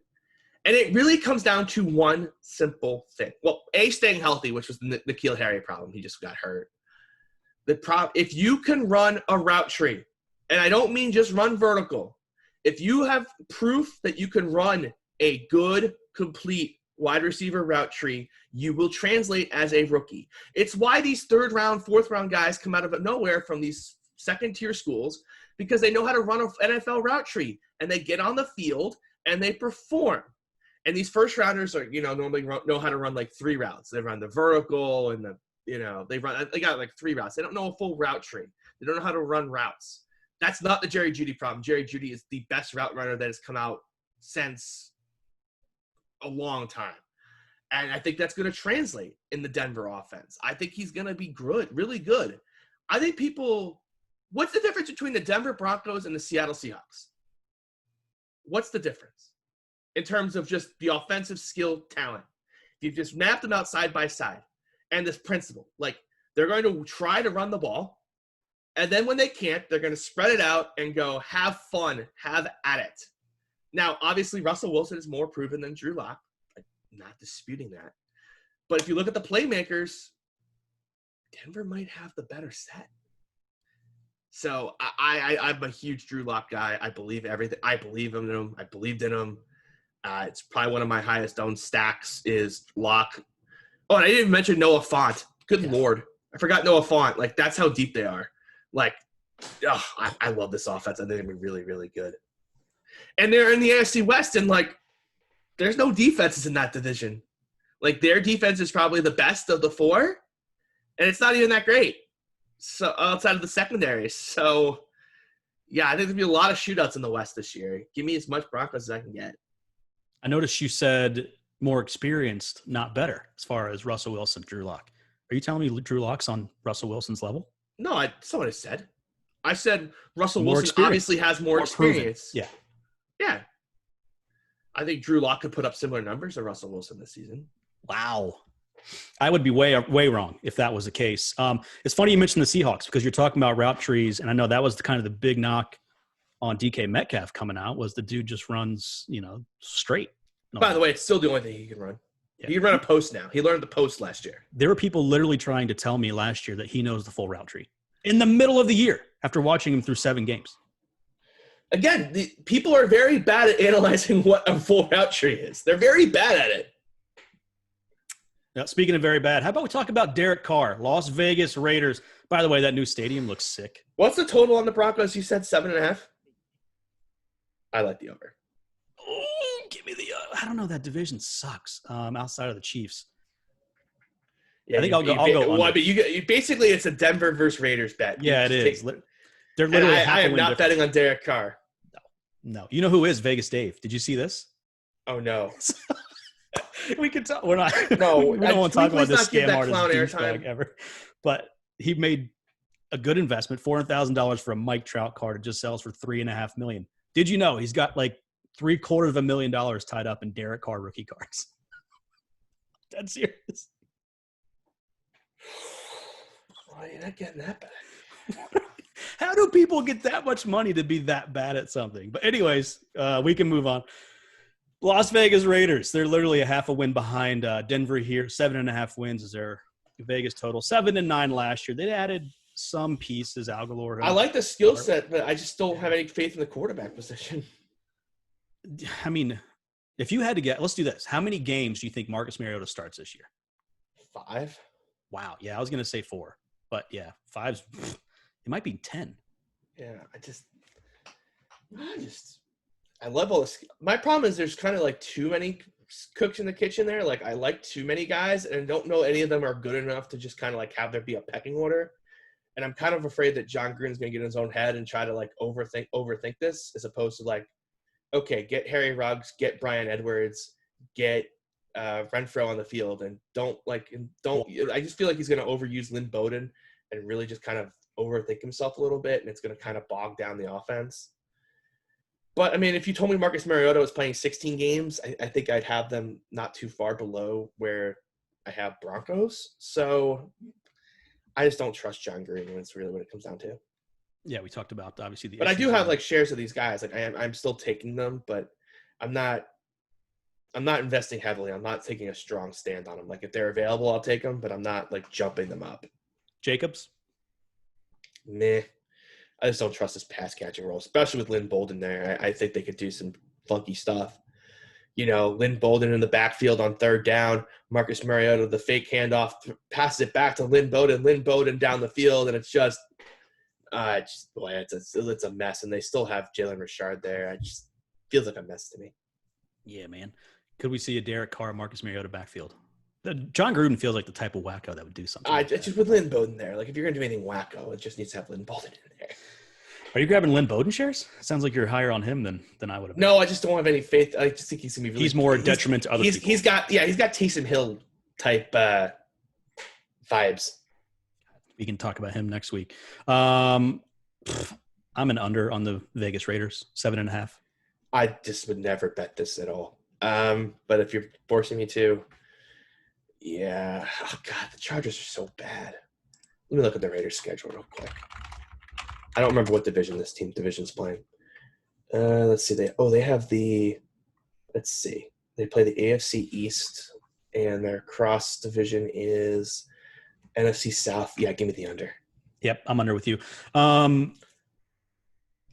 B: And it really comes down to one simple thing. Well, staying healthy, which was the N'Keal Harry problem. He just got hurt. If you can run a route tree, and I don't mean just run vertical, if you have proof that you can run a good, complete wide receiver route tree, you will translate as a rookie. It's why these 3rd round, 4th round guys come out of nowhere from these second-tier schools because they know how to run an NFL route tree, and they get on the field and they perform. And these first-rounders are, normally know how to run like 3 routes. They run the vertical and they got like 3 routes. They don't know a full route tree. They don't know how to run routes. That's not the Jerry Jeudy problem. Jerry Jeudy is the best route runner that has come out since a long time. And I think that's going to translate in the Denver offense. I think he's going to be good, really good. I think what's the difference between the Denver Broncos and the Seattle Seahawks? What's the difference in terms of just the offensive skill talent? If you just map them out side by side and this principle, like they're going to try to run the ball. And then when they can't, they're going to spread it out and go, have fun, have at it. Now, obviously, Russell Wilson is more proven than Drew Lock. I'm not disputing that. But if you look at the playmakers, Denver might have the better set. So I'm a huge Drew Lock guy. I believe everything. I believe in him. I believed in him. It's probably one of my highest owned stacks is Lock. Oh, and I didn't even mention Noah Fant. Good Lord. I forgot Noah Fant. Like, that's how deep they are. Like, I love this offense. I think it'll be really, really good. And they're in the AFC West, and, like, there's no defenses in that division. Like, their defense is probably the best of the 4, and it's not even that great. So outside of the secondary. So, yeah, I think there'll be a lot of shootouts in the West this year. Give me as much Broncos as I can get.
A: I noticed you said more experienced, not better, as far as Russell Wilson, Drew Lock. Are you telling me Drew Lock's on Russell Wilson's level?
B: No, that's not what I said. I said Russell Wilson obviously has more experience.
A: Yeah.
B: Yeah. I think Drew Lock could put up similar numbers to Russell Wilson this season.
A: Wow. I would be way wrong if that was the case. It's funny you mentioned the Seahawks because you're talking about route trees, and I know that was kind of the big knock on DK Metcalf coming out was the dude just runs, straight.
B: By the way, it's still the only thing he can run. Yeah. He can run a post now. He learned the post last year.
A: There were people literally trying to tell me last year that he knows the full route tree in the middle of the year after watching him through 7 games.
B: Again, people are very bad at analyzing what a full route tree is. They're very bad at it.
A: Now, speaking of very bad, how about we talk about Derek Carr, Las Vegas Raiders. By the way, that new stadium looks sick.
B: What's the total on the Broncos? You said 7.5? I like the over.
A: Give me the I don't know. That division sucks outside of the Chiefs.
B: Yeah,
A: I think I'll go under.
B: Well, but you basically it's a Denver versus Raiders bet.
A: Yeah, it is. They're literally
B: I am not betting on Derek Carr.
A: No. You know who is Vegas Dave? Did you see this?
B: Oh, no.
A: We can tell. We're not.
B: No,
A: we don't want to talk about this scam artist
B: douchebag
A: ever. But he made a good investment, $400,000 for a Mike Trout card. It just sells for $3.5 million. Did you know he's got like $750,000 tied up in Derek Carr rookie cards? That's serious.
B: Why are you not getting that back?
A: How do people get that much money to be that bad at something? But anyways, we can move on. Las Vegas Raiders, they're literally a half a win behind Denver here. 7.5 wins is their Vegas total. 7-9 last year. They added some pieces, Algalore.
B: I like the skill set, but I just don't have any faith in the quarterback position.
A: I mean, if you had to get – let's do this. How many games do you think Marcus Mariota starts this year?
B: 5.
A: Wow. Yeah, I was going to say 4. But, yeah, 5's – it might be 10.
B: Yeah, I love all this. My problem is there's kind of like too many cooks in the kitchen there. Like I like too many guys and I don't know any of them are good enough to just kind of like have there be a pecking order. And I'm kind of afraid that John Gruden's going to get in his own head and try to like overthink this as opposed to like, okay, get Harry Ruggs, get Bryan Edwards, get Renfro on the field and I just feel like he's going to overuse Lynn Bowden and really just kind of overthink himself a little bit, and it's going to kind of bog down the offense. But, I mean, if you told me Marcus Mariota was playing 16 games, I think I'd have them not too far below where I have Broncos. So I just don't trust John Gruden. That's really what it comes down to.
A: Yeah, we talked about, obviously, the
B: But I do have, like, shares of these guys. Like, I'm still taking them, but I'm not investing heavily. I'm not taking a strong stand on them. Like, if they're available, I'll take them, but I'm not, like, jumping them up.
A: Jacobs?
B: Meh. I just don't trust his pass catching role, especially with Lynn Bolden there. I think they could do some funky stuff. Lynn Bolden in the backfield on 3rd down. Marcus Mariota, the fake handoff, passes it back to Lynn Bowden down the field, and it's just It's a mess, and they still have Jalen Richard there. It just feels like a mess to me.
A: Yeah, man. Could we see a Derek Carr, Marcus Mariota backfield? John Gruden feels like the type of wacko that would do something.
B: Just with Lynn Bowden there. Like, if you're going to do anything wacko, it just needs to have Lynn Bowden in there.
A: Are you grabbing Lynn Bowden shares? Sounds like you're higher on him than I would have been.
B: No, I just don't have any faith. I just think he's going to be really.
A: He's more a detriment to other people.
B: He's got Taysom Hill type vibes.
A: We can talk about him next week. I'm an under on the Vegas Raiders, 7.5.
B: I just would never bet this at all. But if you're forcing me to, yeah. Oh, God, the Chargers are so bad. Let me look at the Raiders' schedule real quick. I don't remember what division's playing. Let's see. They have the – let's see. They play the AFC East, and their cross division is NFC South. Yeah, give me the under.
A: Yep, I'm under with you.
B: God,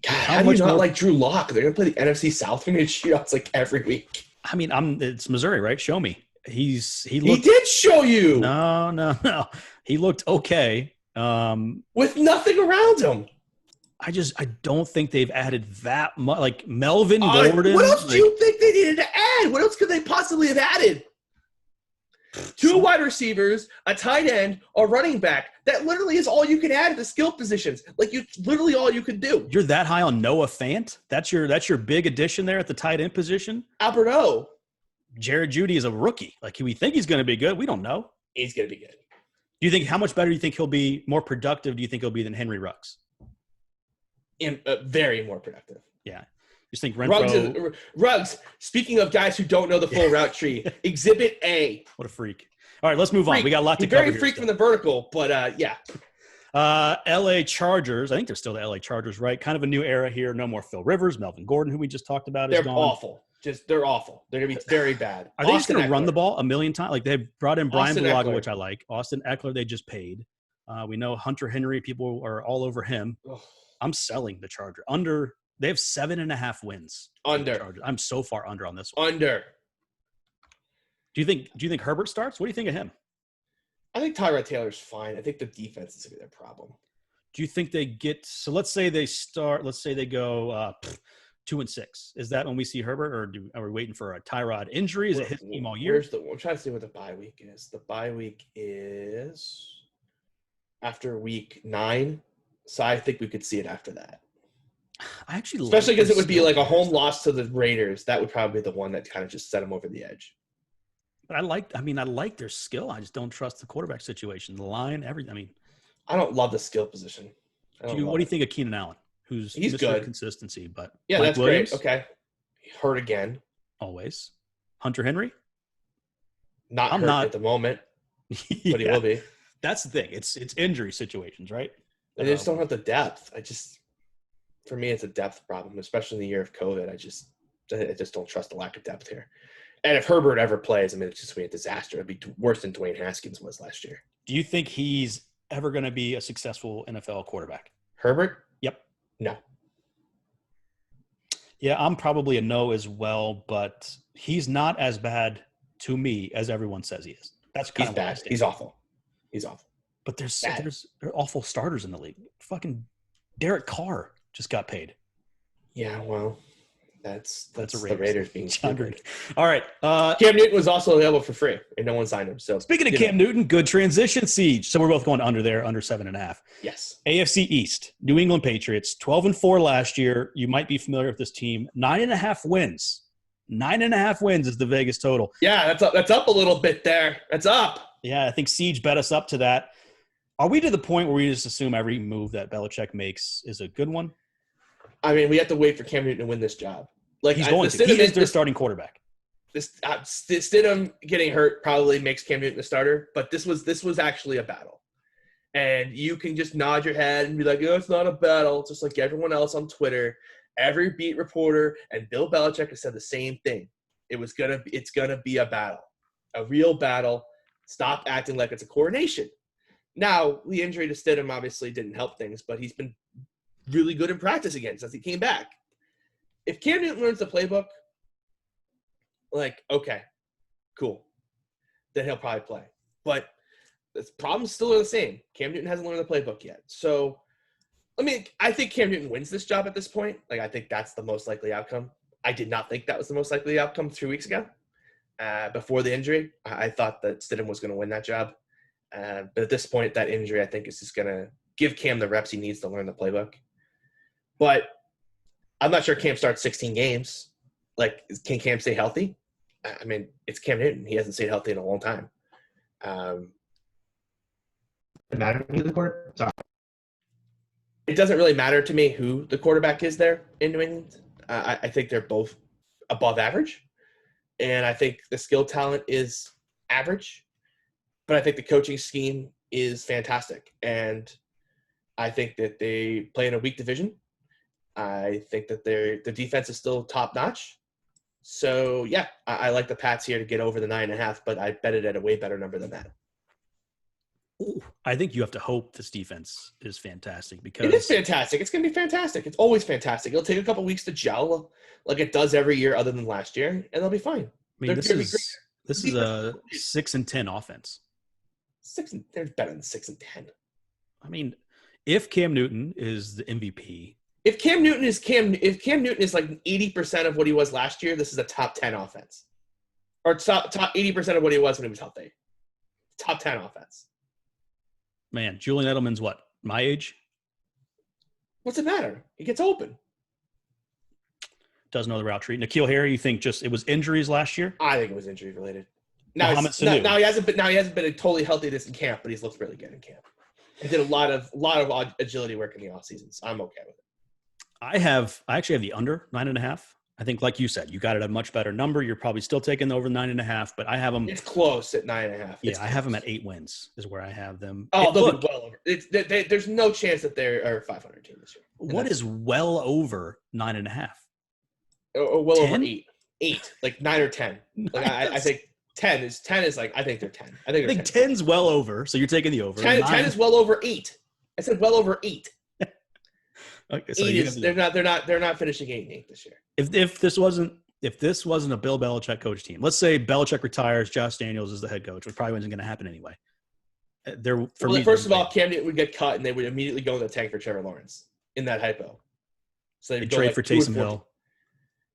B: how do you not like Drew Lock? They're going to play the NFC South. They're going to shootouts like every week.
A: I mean, it's Missouri, right? Show me. He
B: did show you.
A: No. He looked okay.
B: With nothing around him.
A: I don't think they've added that much. Like Melvin Gordon.
B: What else do you think they needed to add? What else could they possibly have added? 2 wide receivers, a tight end, a running back. That literally is all you can add at the skill positions. Like, literally all you could do.
A: You're that high on Noah Fant? That's your big addition there at the tight end position?
B: Alberto.
A: Jared Jeudy is a rookie. Like, we think he's going to be good. We don't know.
B: He's going to be good.
A: Do you think how much better do you think he'll be? More productive? Do you think he'll be than Henry Ruggs?
B: Very more productive.
A: Yeah. You think Renfro?
B: Ruggs, speaking of guys who don't know the full route tree, Exhibit A.
A: What a freak. All right, let's move on. We got a lot to cover.
B: Very freak from the vertical, but yeah.
A: LA Chargers. I think they're still the LA Chargers, right? Kind of a new era here. No more Phil Rivers. Melvin Gordon, who we just talked about, is gone.
B: They're awful. They're awful. They're going to be very bad.
A: Are they just going to run the ball a million times? Like, they brought in Brian Bulaga, which I like. Austin Eckler, they just paid. We know Hunter Henry. People are all over him. Ugh. I'm selling the Charger under. They have 7.5 wins.
B: Under.
A: I'm so far under on this one.
B: Under.
A: Do you think Herbert starts? What do you think of him?
B: I think Tyrod Taylor's fine. I think the defense is going to be their problem.
A: Do you think they get – so let's say they start – let's say they go 2-6. Is that when we see Herbert, or are we waiting for a Tyrod injury? Is it his team all year?
B: I'm trying to see what the bye week is. The bye week is after week 9. So I think we could see it after that.
A: I actually
B: especially because it would be like a home loss to the Raiders. That would probably be the one that kind of just set them over the edge.
A: But I like their skill. I just don't trust the quarterback situation, the line, everything. I mean,
B: I don't love the skill position.
A: What do you think of Keenan Allen? He's Mr.
B: good
A: consistency, but
B: yeah,
A: Mike
B: that's
A: Williams,
B: great. Okay, hurt again.
A: Always. Hunter Henry,
B: not at the moment,
A: yeah.
B: But he will be.
A: That's the thing. It's injury situations, right?
B: They just don't have the depth. For me, it's a depth problem, especially in the year of COVID. I just don't trust the lack of depth here. And if Herbert ever plays, I mean, it's just going to be a disaster. It'd be worse than Dwayne Haskins was last year.
A: Do you think he's ever going to be a successful NFL quarterback?
B: Herbert?
A: Yep.
B: No.
A: Yeah, I'm probably a no as well, but he's not as bad to me as everyone says he is. That's kind of
B: bad. He's awful.
A: But there are awful starters in the league. Fucking Derek Carr just got paid.
B: Yeah, well, that's
A: a
B: the Raiders being stupid.
A: All right.
B: Cam Newton was also available for free, and no one signed him. So
A: speaking of Cam Newton, good transition, Siege. So we're both going under there, under 7.5.
B: Yes.
A: AFC East, New England Patriots, 12-4 last year. You might be familiar with this team. 9.5 wins. 9.5 wins is the Vegas total.
B: Yeah, that's up a little bit there. That's up.
A: Yeah, I think Siege bet us up to that. Are we to the point where we just assume every move that Belichick makes is a good one?
B: I mean, we have to wait for Cam Newton to win this job. Like,
A: he's going to. He is their starting quarterback.
B: Stidham getting hurt probably makes Cam Newton the starter, but this was actually a battle. And you can just nod your head and be like, "Oh, it's not a battle." Just like everyone else on Twitter, every beat reporter and Bill Belichick has said the same thing. It's gonna be a battle, a real battle. Stop acting like it's a coronation. Now, the injury to Stidham obviously didn't help things, but he's been really good in practice again since he came back. If Cam Newton learns the playbook, like, okay, cool, then he'll probably play. But the problems still are the same. Cam Newton hasn't learned the playbook yet. So I mean, I think Cam Newton wins this job at this point. Like, I think that's the most likely outcome. I did not think that was the most likely outcome 2 weeks ago. Before the injury, I thought that Stidham was going to win that job. But at this point, that injury, I think, is just going to give Cam the reps he needs to learn the playbook. But I'm not sure Cam starts 16 games. Like, can Cam stay healthy? I mean, it's Cam Newton. He hasn't stayed healthy in a long time.
C: It matter to the court? Sorry.
B: It doesn't really matter to me who the quarterback is there in New England. I think they're both above average. And I think the skill talent is average. But I think the coaching scheme is fantastic. And I think that they play in a weak division. I think that the defense is still top-notch. So, yeah, I like the Pats here to get over the 9.5, but I bet it at a way better number than that.
A: Ooh, I think you have to hope this defense is fantastic because
B: it is fantastic. It's going to be fantastic. It's always fantastic. It'll take a couple weeks to gel like it does every year other than last year, and they'll be fine.
A: I mean, this is a 6-10 offense.
B: They're better than 6-10.
A: I mean, if Cam Newton is the MVP,
B: if Cam Newton is like 80% of what he was last year, this is a top 10 offense, or top 80% of what he was when he was healthy. Top 10 offense.
A: Man, Julian Edelman's what? My age?
B: What's it matter? He gets open.
A: Doesn't know the route tree. N'Keal Harry, you think just it was injuries last year?
B: I think it was injury related. Now he hasn't been totally healthy this in camp, but he's looked really good in camp. He did a lot of agility work in the offseason, so I'm okay with it. I
A: actually have the under 9.5. I think, like you said, you got it a much better number. You're probably still taking over 9.5, but I have them.
B: It's close at 9.5.
A: Yeah, I have them at 8 wins is where I have them.
B: Oh, they'll be well over. There's no chance that they're a 500 team this year.
A: What is well over 9.5?
B: Or well 10? Over 8. 8, like 9 or 10. Like I think 10 is like, I think they're 10. I think
A: 10's well over, so you're taking the over.
B: 10 is well over 8. I said well over 8.
A: Okay, so
B: 8 is, they're not finishing 8-8 this year.
A: If this wasn't a Bill Belichick coach team, let's say Belichick retires, Josh Daniels is the head coach, which probably wasn't going to happen anyway.
B: First of all, Cam Newton would get cut, and they would immediately go in the tank for Trevor Lawrence in that hypo. So they'd
A: trade for Taysom Hill.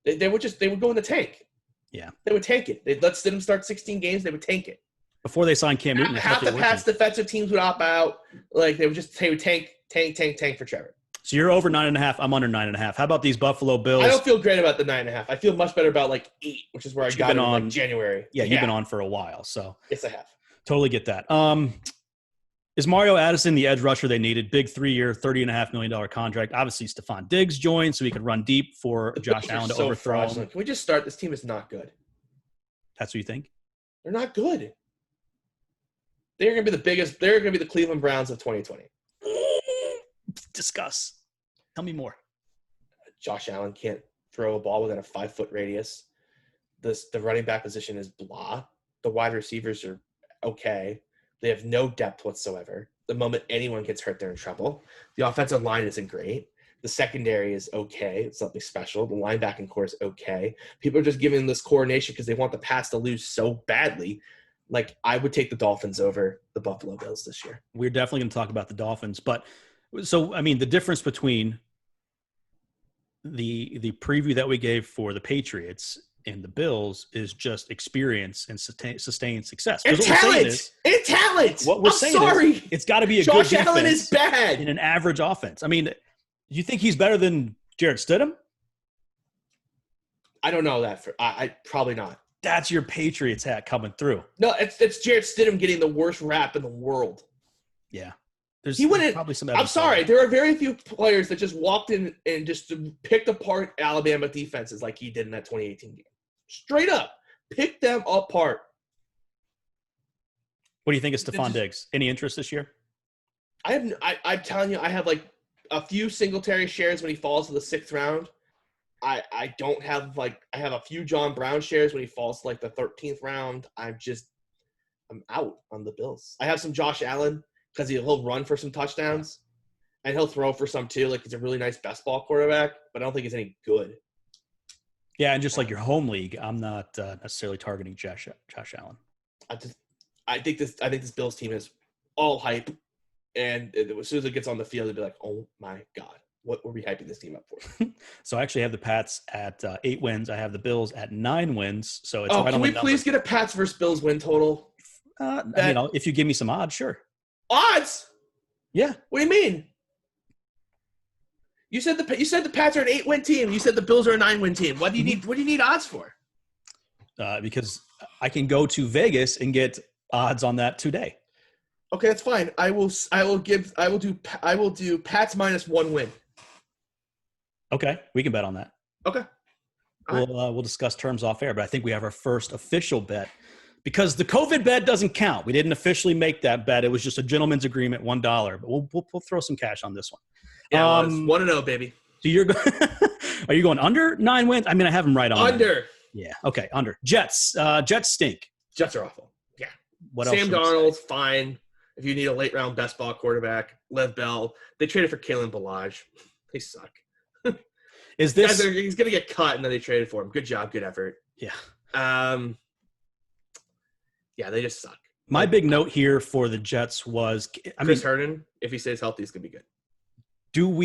B: They would go in the tank.
A: Yeah,
B: they would tank it. They'd let Stidham start 16 games. They would tank it.
A: Before they signed Cam Newton,
B: half the past defensive teams would opt out. Like they would tank for Trevor.
A: So you're over 9.5. I'm under 9.5. How about these Buffalo Bills?
B: I don't feel great about the 9.5. I feel much better about like 8, which is where I got it in like January.
A: Yeah, you've been on for a while, so
B: yes, I have.
A: Totally get that. Is Mario Addison the edge rusher they needed? Big 3-year, $30.5 million contract. Obviously, Stephon Diggs joined, so he could run deep for Josh Allen to overthrow him.
B: Can we just start? This team is not good.
A: That's what you think?
B: They're not good. They're going to be the biggest. They're going to be the Cleveland Browns of 2020.
A: Discuss. Tell me more.
B: Josh Allen can't throw a ball within a 5-foot radius. The running back position is blah. The wide receivers are okay. They have no depth whatsoever. The moment anyone gets hurt, they're in trouble. The offensive line isn't great. The secondary is okay. It's nothing special. The linebacking core is okay. People are just giving this coordination because they want the pass to lose so badly. Like, I would take the Dolphins over the Buffalo Bills this year.
A: We're definitely going to talk about the Dolphins. But, so, I mean, the difference between the preview that we gave for the Patriots and the Bills is just experience and sustained success.
B: And talent.
A: What we're saying is it's got to be a good defense.
B: Josh Allen is bad
A: in an average offense. I mean, do you think he's better than Jarrett Stidham?
B: I don't know that. I probably not.
A: That's your Patriots hat coming through.
B: No, it's Jarrett Stidham getting the worst rap in the world.
A: Yeah.
B: There's probably some. I'm sorry. There are very few players that just walked in and just picked apart Alabama defenses like he did in that 2018 game. Straight up, pick them apart.
A: What do you think of Stephon Diggs? Any interest this year?
B: I'm telling you, I have like a few Singletary shares when he falls to the 6th round. I don't have I have a few John Brown shares when he falls to like the 13th round. I'm out on the Bills. I have some Josh Allen because he'll run for some touchdowns and he'll throw for some too. Like, he's a really nice best ball quarterback, but I don't think he's any good.
A: Yeah, and just like your home league, I'm not necessarily targeting Josh Allen.
B: I think this Bills team is all hype. And as soon as it gets on the field, they'll be like, oh my God, what were we hyping this team up for?
A: So I actually have the Pats at 8 wins. I have the Bills at 9 wins. So it's
B: Oh,
A: right
B: can
A: on the
B: we
A: number.
B: please get a Pats versus Bills win total?
A: I mean, if you give me some odds, sure.
B: Odds?
A: Yeah.
B: What do you mean? You said the Pats are an 8-win team. You said the Bills are a 9-win team. What do you need odds for?
A: Because I can go to Vegas and get odds on that today.
B: Okay, that's fine. I will do Pats minus 1 win.
A: Okay, we can bet on that.
B: Okay.
A: We'll discuss terms off air, but I think we have our first official bet because the COVID bet doesn't count. We didn't officially make that bet. It was just a gentleman's agreement, $1. But we'll throw some cash on this one.
B: Yeah, 1-0, baby.
A: So are you going under 9 wins? I mean, I have them right on.
B: Under.
A: There. Yeah. Okay. Under. Jets. Jets stink.
B: Jets are awful. Yeah.
A: What else?
B: Sam Darnold's fine. If you need a late round best ball quarterback, Lev Bell. They traded for Kalen Ballage. They suck.
A: Is this?
B: He's gonna get cut, and then they traded for him. Good job, good effort.
A: Yeah.
B: Yeah, they just suck.
A: My big note here for the Jets was,
B: Chris Herndon. If he stays healthy, he's gonna be good.
A: Can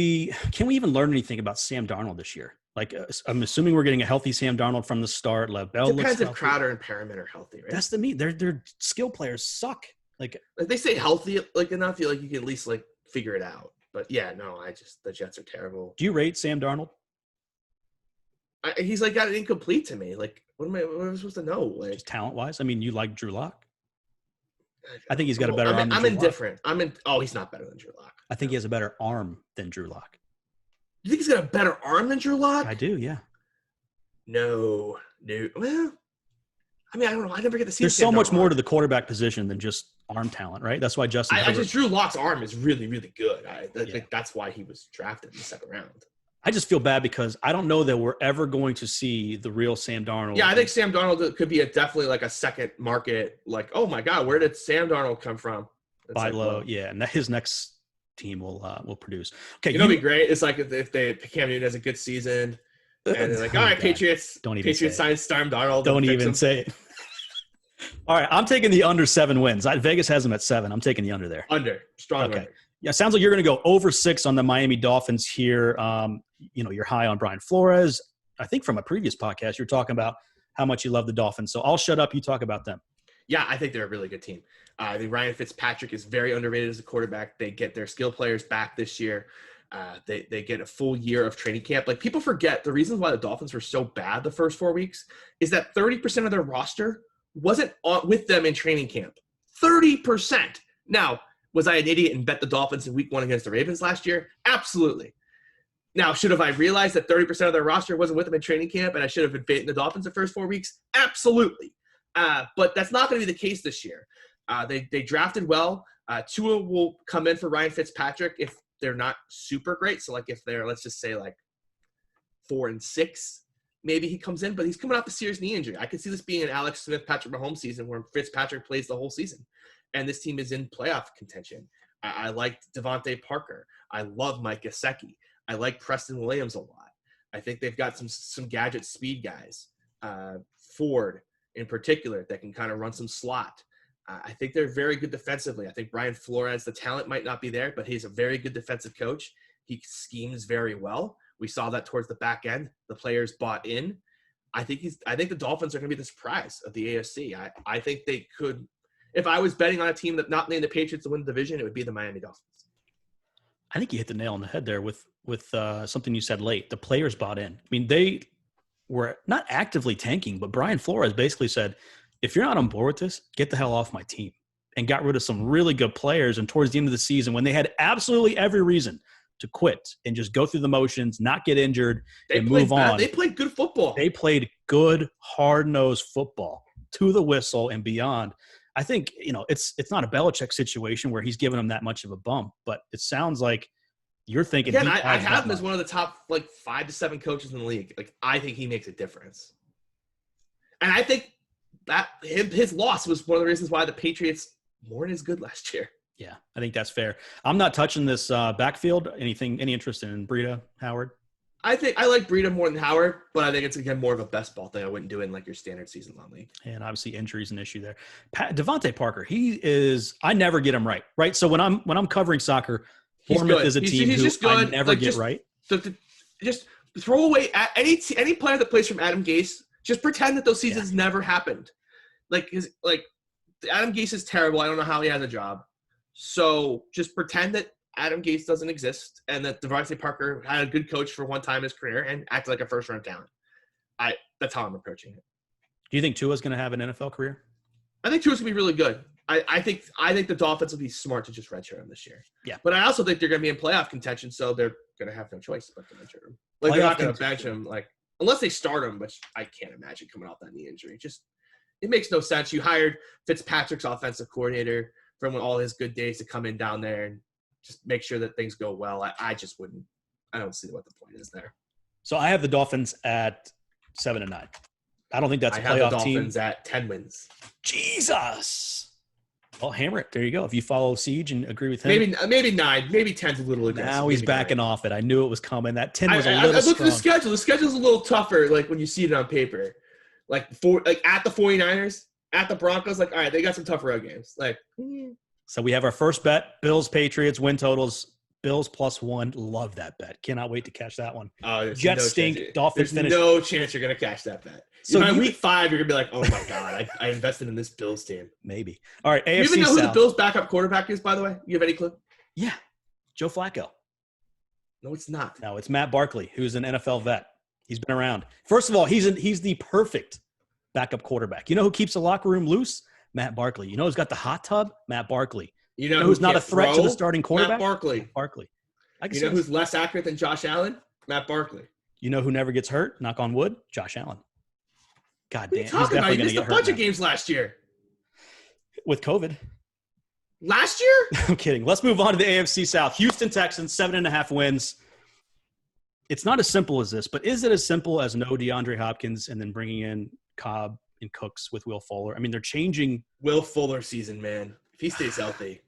A: we even learn anything about Sam Darnold this year? Like, I'm assuming we're getting a healthy Sam Darnold from the start. Lev Bell
B: depends if Crowder and Perriman are healthy, right?
A: That's their skill players suck. Like
B: they stay healthy, like enough, like you can at least like figure it out. But yeah, no, the Jets are terrible.
A: Do you rate Sam Darnold?
B: He's like got it incomplete to me. Like, what am I supposed to know? Like,
A: just talent wise. I mean, you like Drew Lock? I think he's got a better arm than
B: I'm indifferent. He's not better than Drew Lock.
A: I think he has a better arm than Drew Lock.
B: You think he's got a better arm than Drew Lock?
A: I do, yeah.
B: No. Well, I mean, I don't know. I never get to see.
A: There's so much more to the quarterback position than just arm talent, right? That's why Justin.
B: Drew Lock's arm is really, really good. Like that's why he was drafted in the second round.
A: I just feel bad because I don't know that we're ever going to see the real Sam Darnold.
B: Yeah, I think Sam Darnold could be definitely like a second market. Like, oh my God, where did Sam Darnold come from?
A: Buy low, yeah, and his next team will produce. Okay,
B: it'd be great. It's like if Cam Newton has a good season, and they're like, all right, Patriots, Patriots sign Sam Darnold.
A: Don't even say it. All right, I'm taking the under 7 wins. Vegas has them at 7. I'm taking the under there.
B: Strong
A: okay.
B: under.
A: Yeah, sounds like you're going to go over 6 on the Miami Dolphins here. You're high on Brian Flores. I think from a previous podcast, you're talking about how much you love the Dolphins. So I'll shut up. You talk about them.
B: Yeah, I think they're a really good team. I think Ryan Fitzpatrick is very underrated as a quarterback. They get their skill players back this year. They get a full year of training camp. Like, people forget the reasons why the Dolphins were so bad the first 4 weeks is that 30% of their roster wasn't with them in training camp. 30%. Now, was I an idiot and bet the Dolphins in week 1 against the Ravens last year? Absolutely. Now, should have I realized that 30% of their roster wasn't with them in training camp and I should have been fading the Dolphins the first 4 weeks? Absolutely. But that's not going to be the case this year. They drafted well. Tua will come in for Ryan Fitzpatrick if they're not super great. So, like, if they're, let's just say, like 4-6, maybe he comes in. But he's coming off a serious knee injury. I could see this being an Alex Smith, Patrick Mahomes season where Fitzpatrick plays the whole season. And this team is in playoff contention. I like Devontae Parker. I love Mike Gesicki. I like Preston Williams a lot. I think they've got some gadget speed guys. Ford, in particular, that can kind of run some slot. I think they're very good defensively. I think Brian Flores, the talent might not be there, but he's a very good defensive coach. He schemes very well. We saw that towards the back end. The players bought in. I think the Dolphins are going to be the surprise of the AFC. I think they could. If I was betting on a team that not named the Patriots to win the division, it would be the Miami Dolphins.
A: I think you hit the nail on the head there with something you said late. The players bought in. I mean, they were not actively tanking, but Brian Flores basically said, if you're not on board with this, get the hell off my team, and got rid of some really good players. And towards the end of the season, when they had absolutely every reason to quit and just go through the motions, not get injured, and move on.
B: They played good football.
A: They played good, hard-nosed football to the whistle and beyond. I think, it's not a Belichick situation where he's giving them that much of a bump, but it sounds like you're thinking.
B: Again, I have him as one of the top 5 to 7 coaches in the league. I think he makes a difference. And I think that his loss was one of the reasons why the Patriots weren't as good last year.
A: Yeah, I think that's fair. I'm not touching this backfield. Any interest in Breida Howard?
B: I think I like Breida more than Howard, but I think it's again more of a best ball thing. I wouldn't do it in like your standard season long league.
A: And obviously injury is an issue there. Devontae Parker, I never get him right? So when I'm covering soccer, Bournemouth is a team who I never get right.
B: So just throw away any player that plays from Adam Gase. Just pretend that those seasons never happened. Adam Gase is terrible. I don't know how he has a job. So just pretend that Adam Gase doesn't exist and that Devontae Parker had a good coach for one time in his career and acted like a first-round talent. That's how I'm approaching it.
A: Do you think Tua's going to have an NFL career?
B: I think Tua's going to be really good. I think the Dolphins will be smart to just redshirt him this year.
A: Yeah.
B: But I also think they're going to be in playoff contention, so they're going to have no choice but to redshirt him. Like, they're not going to bench him, unless they start him, which I can't imagine coming off that knee injury. It makes no sense. You hired Fitzpatrick's offensive coordinator from all his good days to come in down there and just make sure that things go well. I just wouldn't. I don't see what the point is there.
A: So I have the Dolphins at 7-9. I don't think that's a playoff team. I have the Dolphins
B: at 10 wins.
A: Jesus. Well, hammer it. There you go. If you follow Seige and agree with him.
B: Maybe 9. Maybe 10's a little aggressive.
A: Now he's backing off it. I knew it was coming. That 10 was a little
B: strong. I looked at the schedule. The schedule's a little tougher, when you see it on paper. At the 49ers, at the Broncos, all right, they got some tough road games.
A: So we have our first bet, Bills, Patriots, win totals, Bills +1. Love that bet. Cannot wait to cash that one. Jets stink, Dolphins finish.
B: There's no chance you're going to cash that bet. So by week 5, you're going to be like, oh, my God, I invested in this Bills team.
A: Maybe. All right, AFC South.
B: You even know who the Bills' backup quarterback is, by the way? You have any clue?
A: Yeah, Joe Flacco.
B: No, it's not.
A: No, it's Matt Barkley, who's an NFL vet. He's been around. First of all, he's the perfect backup quarterback. You know who keeps the locker room loose? Matt Barkley. You know who's got the hot tub? Matt Barkley.
B: You know
A: who's not a threat to the starting quarterback?
B: Matt Barkley.
A: Matt Barkley.
B: You know who's less accurate than Josh Allen? Matt Barkley.
A: You know who never gets hurt? Knock on wood. Josh Allen. God damn.
B: He's definitely going to get hurt. He missed a bunch of games last year.
A: With COVID.
B: Last year?
A: I'm kidding. Let's move on to the AFC South. Houston Texans, 7.5 wins. It's not as simple as this, but is it as simple as no DeAndre Hopkins and then bringing in Cobb and Cooks with Will Fuller? I mean, they're changing.
B: Will Fuller season, man. If he stays healthy.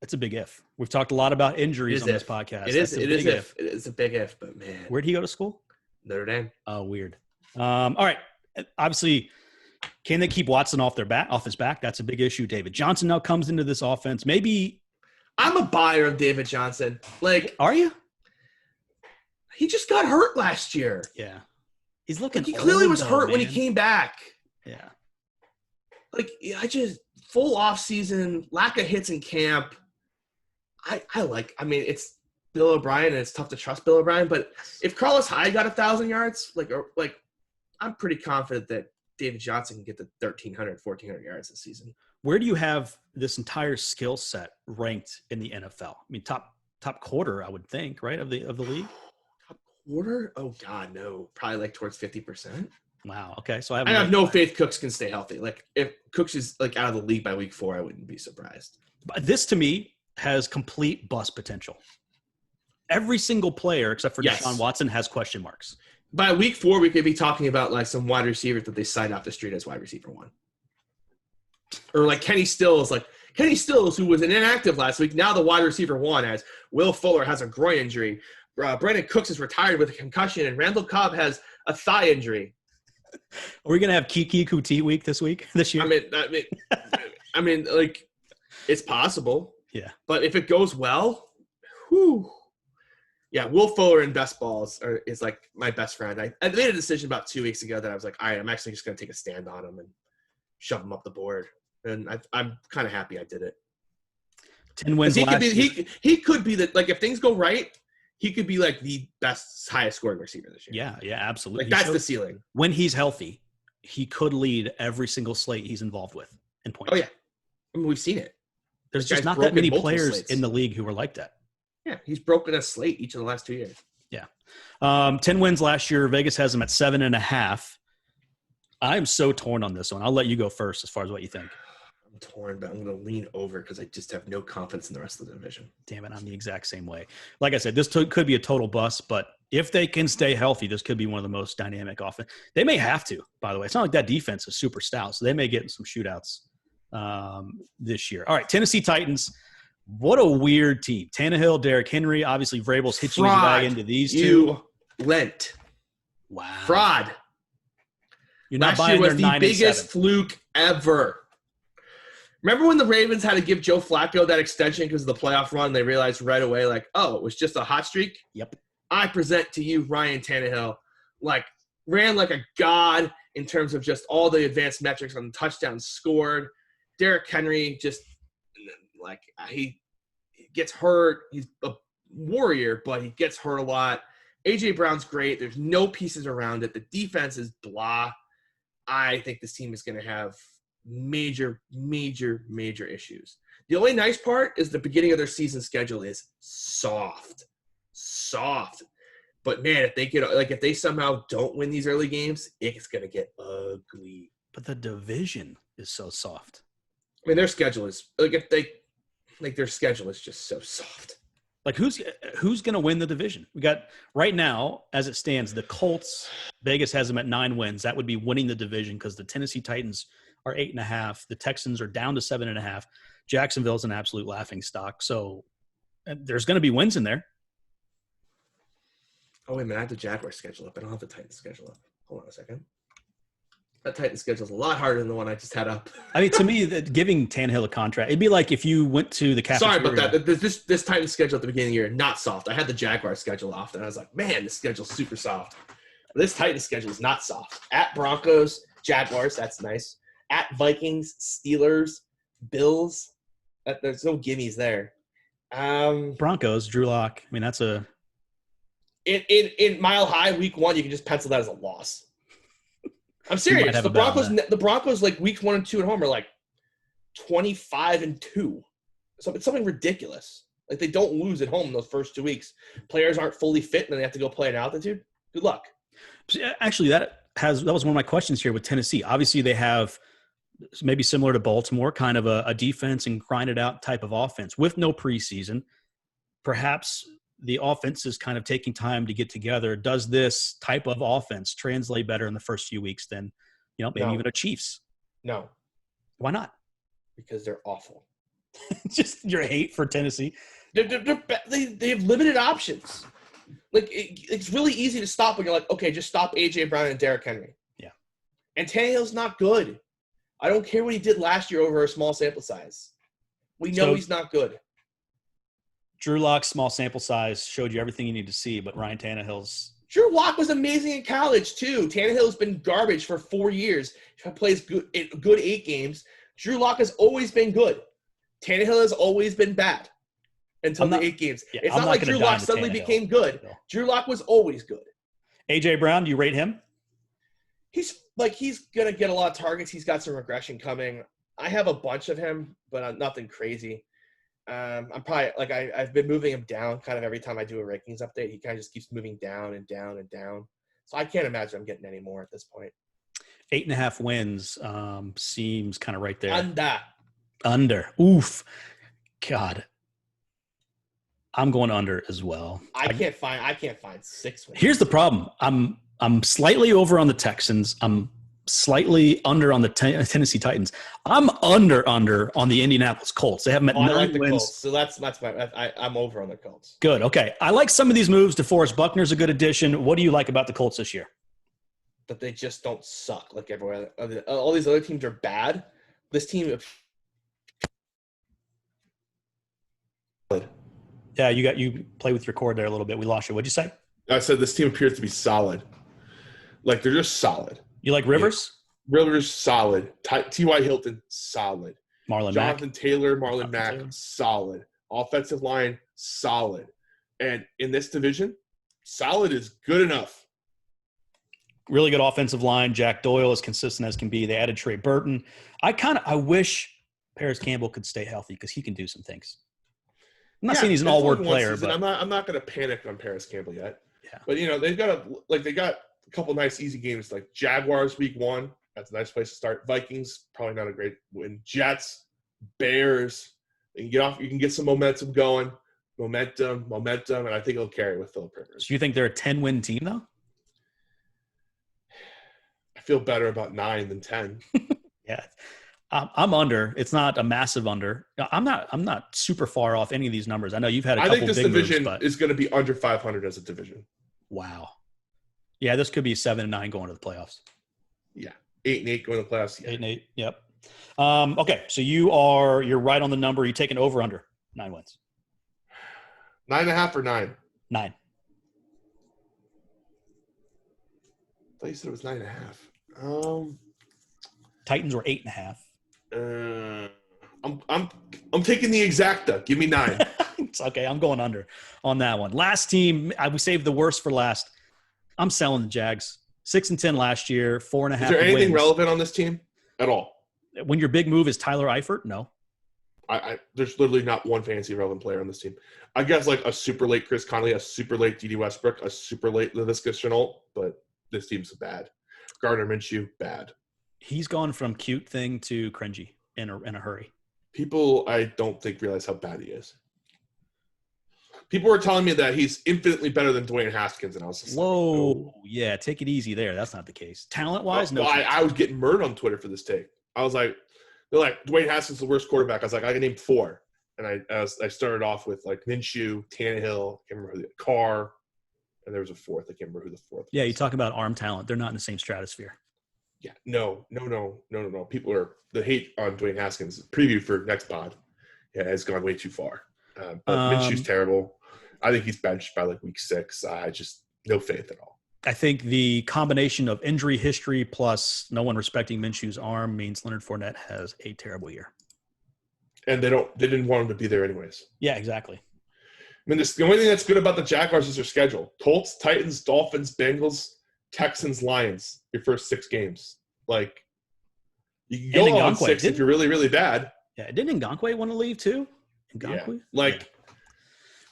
A: That's a big if. We've talked a lot about injuries on this podcast.
B: It is a big if, but man.
A: Where'd he go to school?
B: Notre Dame.
A: Oh, weird. All right. Obviously, can they keep Watson off his back? That's a big issue. David Johnson now comes into this offense. Maybe
B: I'm a buyer of David Johnson.
A: Are you?
B: He just got hurt last year.
A: Yeah. He's looking
B: he clearly was hurt when he came back.
A: Yeah.
B: Full off season, lack of hits in camp. It's Bill O'Brien and it's tough to trust Bill O'Brien, but if Carlos Hyde got 1,000 yards, I'm pretty confident that David Johnson can get the 1,300, 1,400 yards this season.
A: Where do you have this entire skill set ranked in the NFL? I mean, top quarter, I would think, right, of the league?
B: Top quarter? Oh God, no. Probably towards 50%.
A: Wow. Okay. So I
B: have no faith Cooks can stay healthy. If Cooks is out of the league by week 4, I wouldn't be surprised.
A: But this to me has complete bust potential. Every single player except for Deshaun Watson has question marks.
B: By week 4, we could be talking about some wide receivers that they signed off the street as wide receiver 1. Or Kenny Stills, who was an inactive last week. Now the wide receiver 1 as Will Fuller has a groin injury. Brandon Cooks is retired with a concussion, and Randall Cobb has a thigh injury.
A: Are we gonna have Kiki Kuti week this year?
B: I mean, it's possible.
A: Yeah.
B: But if it goes well, whew. Yeah, Will Fuller and best balls is my best friend. I made a decision about 2 weeks ago that I was like, all right, I'm actually just gonna take a stand on him and shove him up the board, and I'm kind of happy I did it.
A: 10 wins.
B: He could be if things go right. He could be the best, highest scoring receiver this year.
A: Yeah, absolutely.
B: That's the ceiling.
A: When he's healthy, he could lead every single slate he's involved with in points.
B: Oh, yeah. I mean, we've seen it.
A: There's just not that many players in the league who are like that.
B: Yeah, he's broken a slate each of the last 2 years.
A: Yeah. 10 wins last year. Vegas has him at 7.5. I'm so torn on this one. I'll let you go first as far as what you think.
B: I'm torn, but I'm going to lean over because I just have no confidence in the rest of the division.
A: Damn it, I'm the exact same way. Like I said, this could be a total bust, but if they can stay healthy, this could be one of the most dynamic offense. They may have to, by the way. It's not like that defense is super stout, so they may get in some shootouts this year. All right, Tennessee Titans. What a weird team. Tannehill, Derrick Henry, obviously Vrabel's hitching his wagon to these two.
B: Lent.
A: Wow.
B: Fraud.
A: You're not
B: Last
A: buying
B: year was
A: their
B: the biggest
A: 9-7.
B: fluke ever. Remember when the Ravens had to give Joe Flacco that extension because of the playoff run? They realized right away, like, oh, it was just a hot streak?
A: Yep.
B: I present to you Ryan Tannehill, ran like a god in terms of just all the advanced metrics on the touchdowns scored. Derrick Henry just, he gets hurt. He's a warrior, but he gets hurt a lot. A.J. Brown's great. There's no pieces around it. The defense is blah. I think this team is going to have major, major, major issues. The only nice part is the beginning of their season schedule is soft. But man, if they somehow don't win these early games, it's going to get ugly.
A: But the division is so soft.
B: I mean, their schedule is their schedule is just so soft.
A: Like who's going to win the division? We got right now, as it stands, the Colts. Vegas has them at 9 wins. That would be winning the division because the Tennessee Titans are 8.5. The Texans are down to 7.5. Jacksonville's an absolute laughing stock. So there's going to be wins in there.
B: Oh wait a minute, I have the Jaguars schedule up. I don't have the Titans schedule up. Hold on a second. That Titans schedule is a lot harder than the one I just had up.
A: I mean, to me, giving Tannehill a contract, it'd be like if you went to the cafeteria.
B: Sorry about that. This Titans schedule at the beginning of the year, not soft. I had the Jaguars schedule off, and I was like, man, this schedule's super soft. This Titans schedule is not soft. At Broncos, Jaguars, that's nice. At Vikings, Steelers, Bills. There's no gimmies there.
A: Broncos, Drew Lock. I mean, that's a
B: in Mile High week 1, you can just pencil that as a loss. I'm serious. The Broncos like weeks 1 and 2 at home are like 25-2. So it's something ridiculous. Like they don't lose at home in those first 2 weeks. Players aren't fully fit and then they have to go play at altitude. Good luck.
A: Actually, that was one of my questions here with Tennessee. Obviously, they have maybe similar to Baltimore, kind of a defense and grind it out type of offense with no preseason. Perhaps the offense is kind of taking time to get together. Does this type of offense translate better in the first few weeks than, maybe even a Chiefs?
B: No.
A: Why not?
B: Because they're awful.
A: Just your hate for Tennessee.
B: They have limited options. Like it's really easy to stop when you're like, okay, just stop A.J. Brown and Derrick Henry.
A: Yeah.
B: And Tannehill's not good. I don't care what he did last year over a small sample size. We know he's not good.
A: Drew Lock's small sample size showed you everything you need to see, but Ryan Tannehill's –
B: Drew Lock was amazing in college, too. Tannehill's been garbage for 4 years. He plays good 8 games. Drew Lock has always been good. Tannehill has always been bad until the 8 games.
A: Yeah,
B: it's not like Drew Lock suddenly became good. No. Drew Lock was always good.
A: A.J. Brown, do you rate him?
B: He's going to get a lot of targets. He's got some regression coming. I have a bunch of him, but nothing crazy. I'm probably I've been moving him down kind of every time I do a rankings update. He kind of just keeps moving down and down and down. So I can't imagine I'm getting any more at this point.
A: 8.5 wins seems kind of right there. Under. Oof. God. I'm going under as well.
B: I can't find 6 wins.
A: Here's the problem. I'm slightly over on the Texans. I'm slightly under on the Tennessee Titans. I'm under on the Indianapolis Colts. They have them at 9
B: like the
A: wins.
B: Colts. So that's I'm over on the Colts.
A: Good. Okay. I like some of these moves. DeForest Buckner's a good addition. What do you like about the Colts this year?
B: That they just don't suck like everywhere. All these other teams are bad. This team.
A: Yeah, you play with your cord there a little bit. We lost you. What'd you say?
B: I said this team appears to be solid. Like they're just solid.
A: You like Rivers?
B: Yeah. Rivers, solid. T.Y. Hilton, solid. Jonathan Taylor, Marlon Mack, solid. Offensive line, solid. And in this division, solid is good enough.
A: Really good offensive line. Jack Doyle, as consistent as can be. They added Trey Burton. I wish Paris Campbell could stay healthy because he can do some things. I'm not saying he's an all-word player, but
B: I'm not going to panic on Paris Campbell yet.
A: Yeah.
B: But they got a couple nice easy games like Jaguars week 1. That's a nice place to start. Vikings, probably not a great win. Jets, Bears. You can get some momentum going. Momentum, and I think it'll carry with Philip Rivers.
A: So you think they're a 10-win team though?
B: I feel better about 9 than 10.
A: Yeah. I'm under. It's not a massive under. I'm not super far off any of these numbers. I know you've had a
B: I
A: couple
B: think this
A: big
B: division
A: moves, but
B: is going to be under 500 as a division.
A: wow. Yeah, this could be 7-9 going to the playoffs.
B: Yeah, 8-8 going to the playoffs. Yeah.
A: 8-8. Yep. Okay, so you're right on the number. You taking over under 9 wins.
B: 9.5 or 9?
A: 9.
B: I thought you said it was 9.5.
A: Titans were 8.5.
B: I'm taking the exacta. Give me 9.
A: It's okay. I'm going under on that one. Last team, we saved the worst for last. I'm selling the Jags. 6-10 last year, 4.5
B: Is there anything
A: wins.
B: relevant on this team at all?
A: When your big move is Tyler Eifert, no.
B: There's literally not one fantasy relevant player on this team. I guess like a super late Chris Conley, a super late D.D. Westbrook, a super late Laviska Shenault, but this team's bad. Gardner Minshew, bad.
A: He's gone from cute thing to cringy in a hurry.
B: People, I don't think, realize how bad he is. People were telling me that he's infinitely better than Dwayne Haskins, and I was just
A: whoa,
B: like, no.
A: Yeah, take it easy there. That's not the case. Talent-wise, no.
B: I was getting murdered on Twitter for this take. I was like, they're like, Dwayne Haskins is the worst quarterback. I was like, I can name 4. And I started off with like Minshew, Tannehill, I can't remember who the Carr, and there was a 4th. I can't remember who the 4th was.
A: Yeah, you talk about arm talent. They're not in the same stratosphere.
B: Yeah, no. People are the hate on Dwayne Haskins. Preview for next pod, has gone way too far. But Minshew's terrible. I think he's benched by like week 6. I just no faith at all.
A: I think the combination of injury history plus no one respecting Minshew's arm means Leonard Fournette has a terrible year.
B: And they didn't want him to be there anyways.
A: Yeah, exactly.
B: I mean, the only thing that's good about the Jaguars is their schedule: Colts, Titans, Dolphins, Bengals, Texans, Lions. Your first 6 games. Like you can go on 6 if you're really, really bad.
A: Yeah, didn't Ngakoue want to leave too? Ngakoue?
B: Yeah.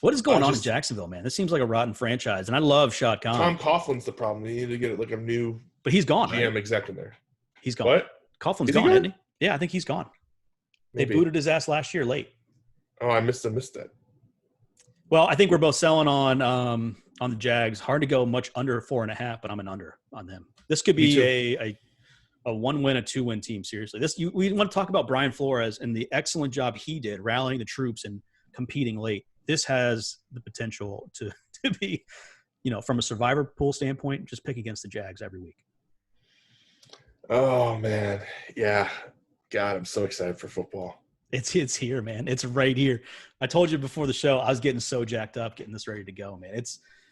A: What is going on in Jacksonville, man? This seems like a rotten franchise, and I love Shad Khan.
B: Tom Coughlin's the problem. You need to get like a new,
A: but he's gone.
B: GM exec in there.
A: He's gone.
B: What?
A: Coughlin's gone, isn't he? Yeah, I think he's gone. Maybe. They booted his ass last year late.
B: Oh, I missed that.
A: Well, I think we're both selling on the Jags. Hard to go much under 4.5, but I'm an under on them. This could be a 1-win, a 2-win team. Seriously, we want to talk about Brian Flores and the excellent job he did rallying the troops and competing late. This has the potential to be, from a survivor pool standpoint, just pick against the Jags every week.
B: Oh man, yeah. God, I'm so excited for football.
A: It's here, man. It's right here. I told you before the show, I was getting so jacked up, getting this ready to go, man.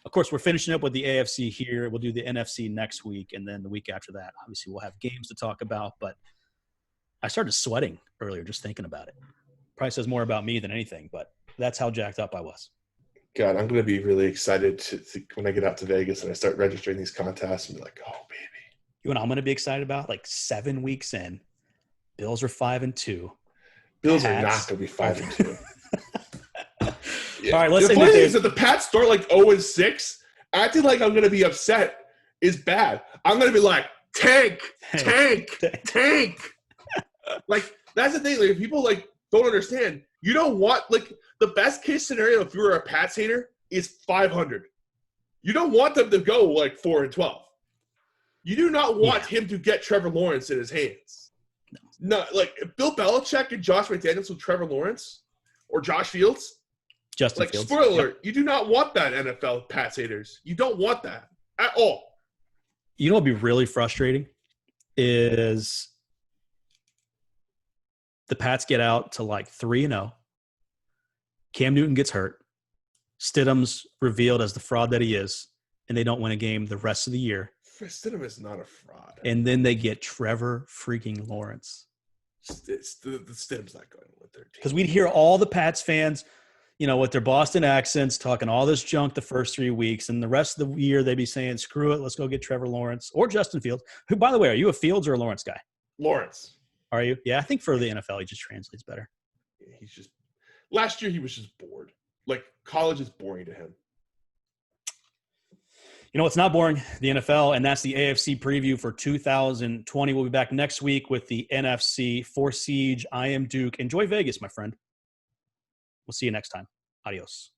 A: Of course, we're finishing up with the AFC here. We'll do the NFC next week, and then the week after that, obviously, we'll have games to talk about. But I started sweating earlier just thinking about it. Probably says more about me than anything, but that's how jacked up I was.
B: God, I'm going to be really excited to when I get out to Vegas and I start registering these contests and be like, oh, baby.
A: You know what I'm going to be excited about? Like 7 weeks in, Bills are 5-2.
B: Bills are not going to be 5-2.
A: Yeah. All right, let's
B: the funny thing is that the Pats start like 0-6. Acting like I'm going to be upset is bad. I'm going to be like, tank. Like, that's the thing. Like, people like don't understand. You don't want, like, the best case scenario if you're a Pats hater is 500. You don't want them to go like 4-12. You do not want him to get Trevor Lawrence in his hands. No, like Bill Belichick and Josh McDaniels with Trevor Lawrence or Josh Fields.
A: Justin Fields.
B: Spoiler alert, you do not want that, NFL Pats haters. You don't want that at all.
A: You know what would be really frustrating is the Pats get out to like 3-0. Cam Newton gets hurt. Stidham's revealed as the fraud that he is, and they don't win a game the rest of the year.
B: Stidham is not a fraud.
A: And then they get Trevor freaking Lawrence.
B: Stidham's not going with their team.
A: Because we'd hear all the Pats fans, with their Boston accents talking all this junk the first 3 weeks, and the rest of the year they'd be saying, screw it, let's go get Trevor Lawrence or Justin Fields. Who, by the way, are you a Fields or a Lawrence guy?
B: Lawrence.
A: Are you? Yeah, I think for the NFL, he just translates better.
B: Yeah, last year he was just bored. Like, college is boring to him.
A: It's not boring, the NFL, and that's the AFC preview for 2020. We'll be back next week with the NFC. For Seige, I am Duke. Enjoy Vegas, my friend. We'll see you next time. Adios.